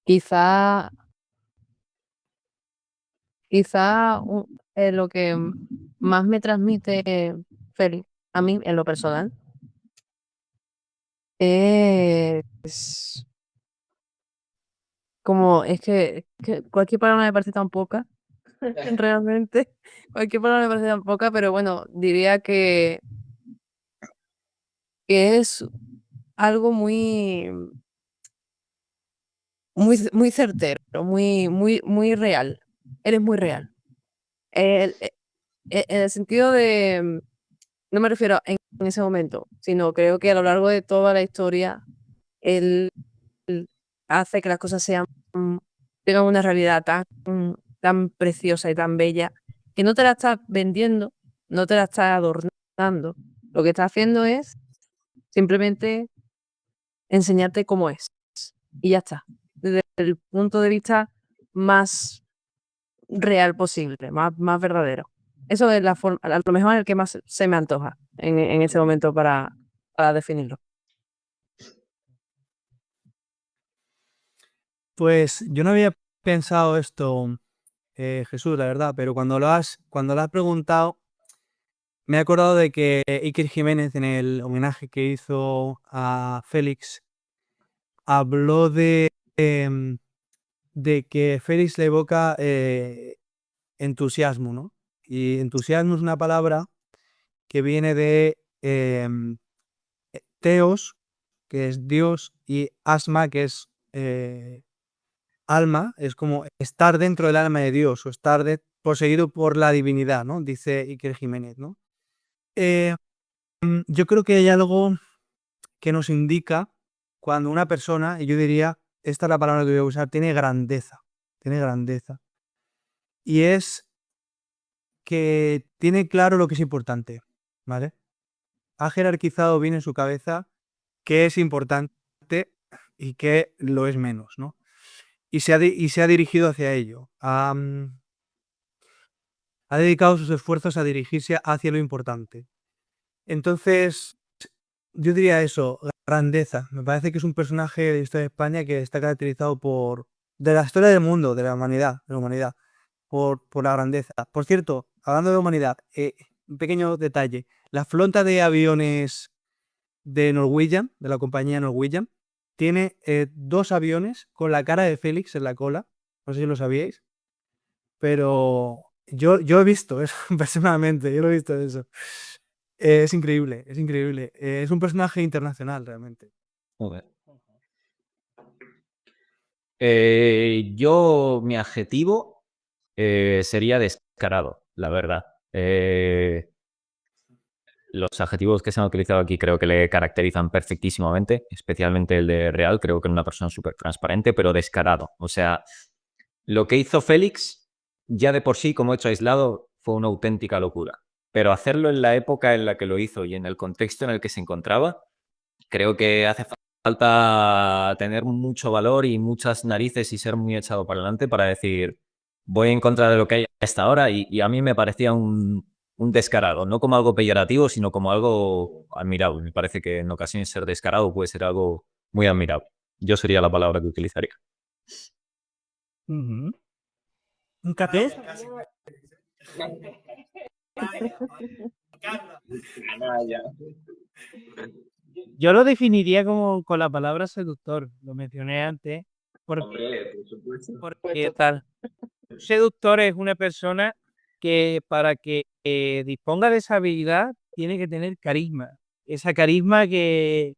quizá lo que más me transmite Feli, a mí en lo personal, es como, es que cualquier palabra me parece tan poca, realmente, cualquier palabra me parece tan poca, pero bueno, diría que es algo muy, muy certero, muy real. Eres muy real. En el sentido de, no me refiero en ese momento, sino creo que a lo largo de toda la historia, él hace que las cosas tengan una realidad tan preciosa y tan bella, que no te la está vendiendo, no te la está adornando. Lo que está haciendo es simplemente enseñarte cómo es. Y ya está. Desde el punto de vista más real posible, más verdadero. Eso es a lo mejor el que más se me antoja en ese momento para definirlo. Pues yo no había pensado esto, Jesús, la verdad, pero cuando lo has preguntado, me he acordado de que Iker Jiménez, en el homenaje que hizo a Félix, habló de que Félix le evoca entusiasmo, ¿no? Y entusiasmo es una palabra que viene de teos, que es Dios, y asma, que es alma, es como estar dentro del alma de Dios o estar poseído por la divinidad, ¿no? Dice Iker Jiménez, ¿no? Yo creo que hay algo que nos indica cuando una persona, y yo diría, esta es la palabra que voy a usar, tiene grandeza. Y es que tiene claro lo que es importante, ¿vale? Ha jerarquizado bien en su cabeza qué es importante y qué lo es menos, ¿no? Y se ha dirigido hacia ello. Ha dedicado sus esfuerzos a dirigirse hacia lo importante. Entonces, yo diría eso, grandeza. Me parece que es un personaje de la historia de España que está caracterizado por de la historia del mundo, de la humanidad, por la grandeza. Por cierto, hablando de humanidad, un pequeño detalle. La flota de aviones de Norwegian, de la compañía Norwegian, tiene 2 aviones con la cara de Félix en la cola. No sé si lo sabíais, pero yo he visto eso personalmente, yo lo he visto eso. Es increíble, es increíble. Es un personaje internacional realmente. Joder. Mi adjetivo sería descarado, la verdad. Los adjetivos que se han utilizado aquí creo que le caracterizan perfectísimamente, especialmente el de Real. Creo que es una persona súper transparente, pero descarado. O sea, lo que hizo Félix, ya de por sí, como hecho aislado, fue una auténtica locura. Pero hacerlo en la época en la que lo hizo y en el contexto en el que se encontraba, creo que hace falta tener mucho valor y muchas narices y ser muy echado para adelante para decir, voy en contra de lo que hay hasta ahora, y a mí me parecía un descarado, no como algo peyorativo, sino como algo admirable. Me parece que en ocasiones ser descarado puede ser algo muy admirable. Yo sería la palabra que utilizaría. Ujú. ¿Un café? Yo lo definiría como con la palabra seductor, lo mencioné antes, porque, Por supuesto. porque tal. Un seductor es una persona que para que disponga de esa habilidad tiene que tener carisma. Esa carisma que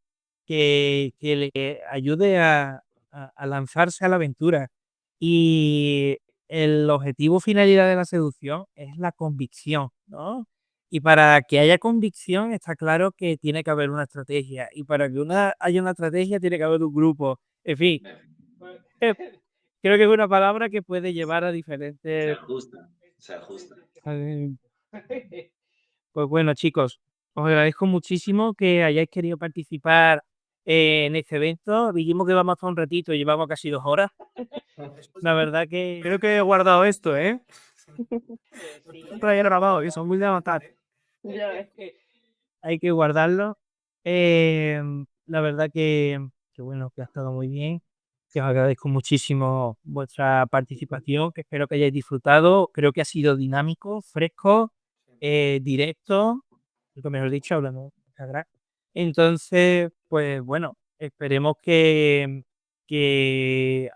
le ayude a lanzarse a la aventura. Y el objetivo finalidad de la seducción es la convicción, ¿no? Y para que haya convicción está claro que tiene que haber una estrategia. Y para que haya una estrategia tiene que haber un grupo. En fin, eh, creo que es una palabra que puede llevar a diferentes. Se ajusta. eh, Pues bueno, chicos, os agradezco muchísimo que hayáis querido participar en este evento. Dijimos que vamos a estar un ratito, llevamos casi 2 horas. La verdad que Creo que he guardado esto, ¿eh? traía grabado, que son muy de matar. Hay que guardarlo. La verdad que bueno, que ha estado muy bien. Que os agradezco muchísimo vuestra participación, que espero que hayáis disfrutado. Creo que ha sido dinámico, fresco, directo, lo que mejor dicho, hablando de Instagram. Entonces, pues bueno, esperemos que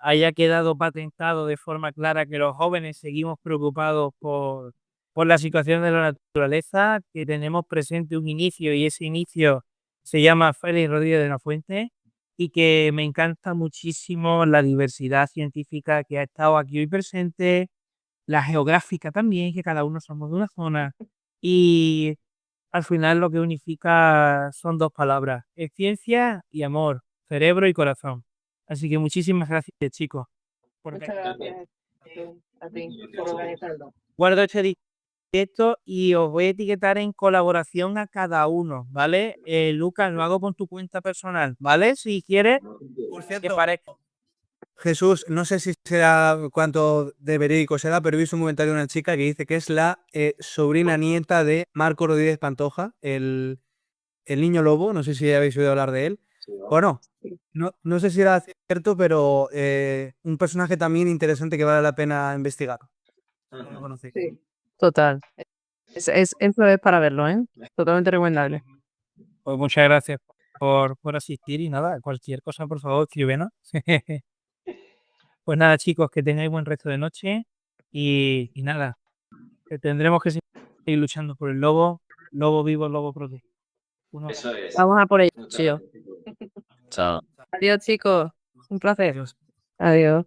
haya quedado patentado de forma clara que los jóvenes seguimos preocupados por la situación de la naturaleza, que tenemos presente un inicio y ese inicio se llama Félix Rodríguez de la Fuente y que me encanta muchísimo la diversidad científica que ha estado aquí hoy presente, la geográfica también, que cada uno somos de una zona y al final lo que unifica son 2 palabras, es ciencia y amor, cerebro y corazón. Así que muchísimas gracias, chicos. Muchas gracias a ti por organizarlo. Guardo este directo y os voy a etiquetar en colaboración a cada uno, ¿vale? Lucas, lo hago con tu cuenta personal, ¿vale? Si quieres, Por que cierto, parezca. Jesús, no sé si será cuánto de verídico será, pero he visto un comentario de una chica que dice que es la sobrina nieta de Marco Rodríguez Pantoja, el niño lobo. No sé si habéis oído hablar de él. O no. No sé si era cierto, pero un personaje también interesante que vale la pena investigar. No lo conocéis. Sí, total. Eso es para verlo, ¿eh? Totalmente recomendable. Pues muchas gracias por asistir y nada, cualquier cosa, por favor, escríbenos. Pues nada, chicos, que tengáis buen resto de noche y nada, que tendremos que seguir luchando por el lobo, lobo vivo, lobo protegido. Eso es. Vamos a por ello, Muchas chicos. gracias. Chao. Adiós, chicos. Un placer. Adiós. Adiós.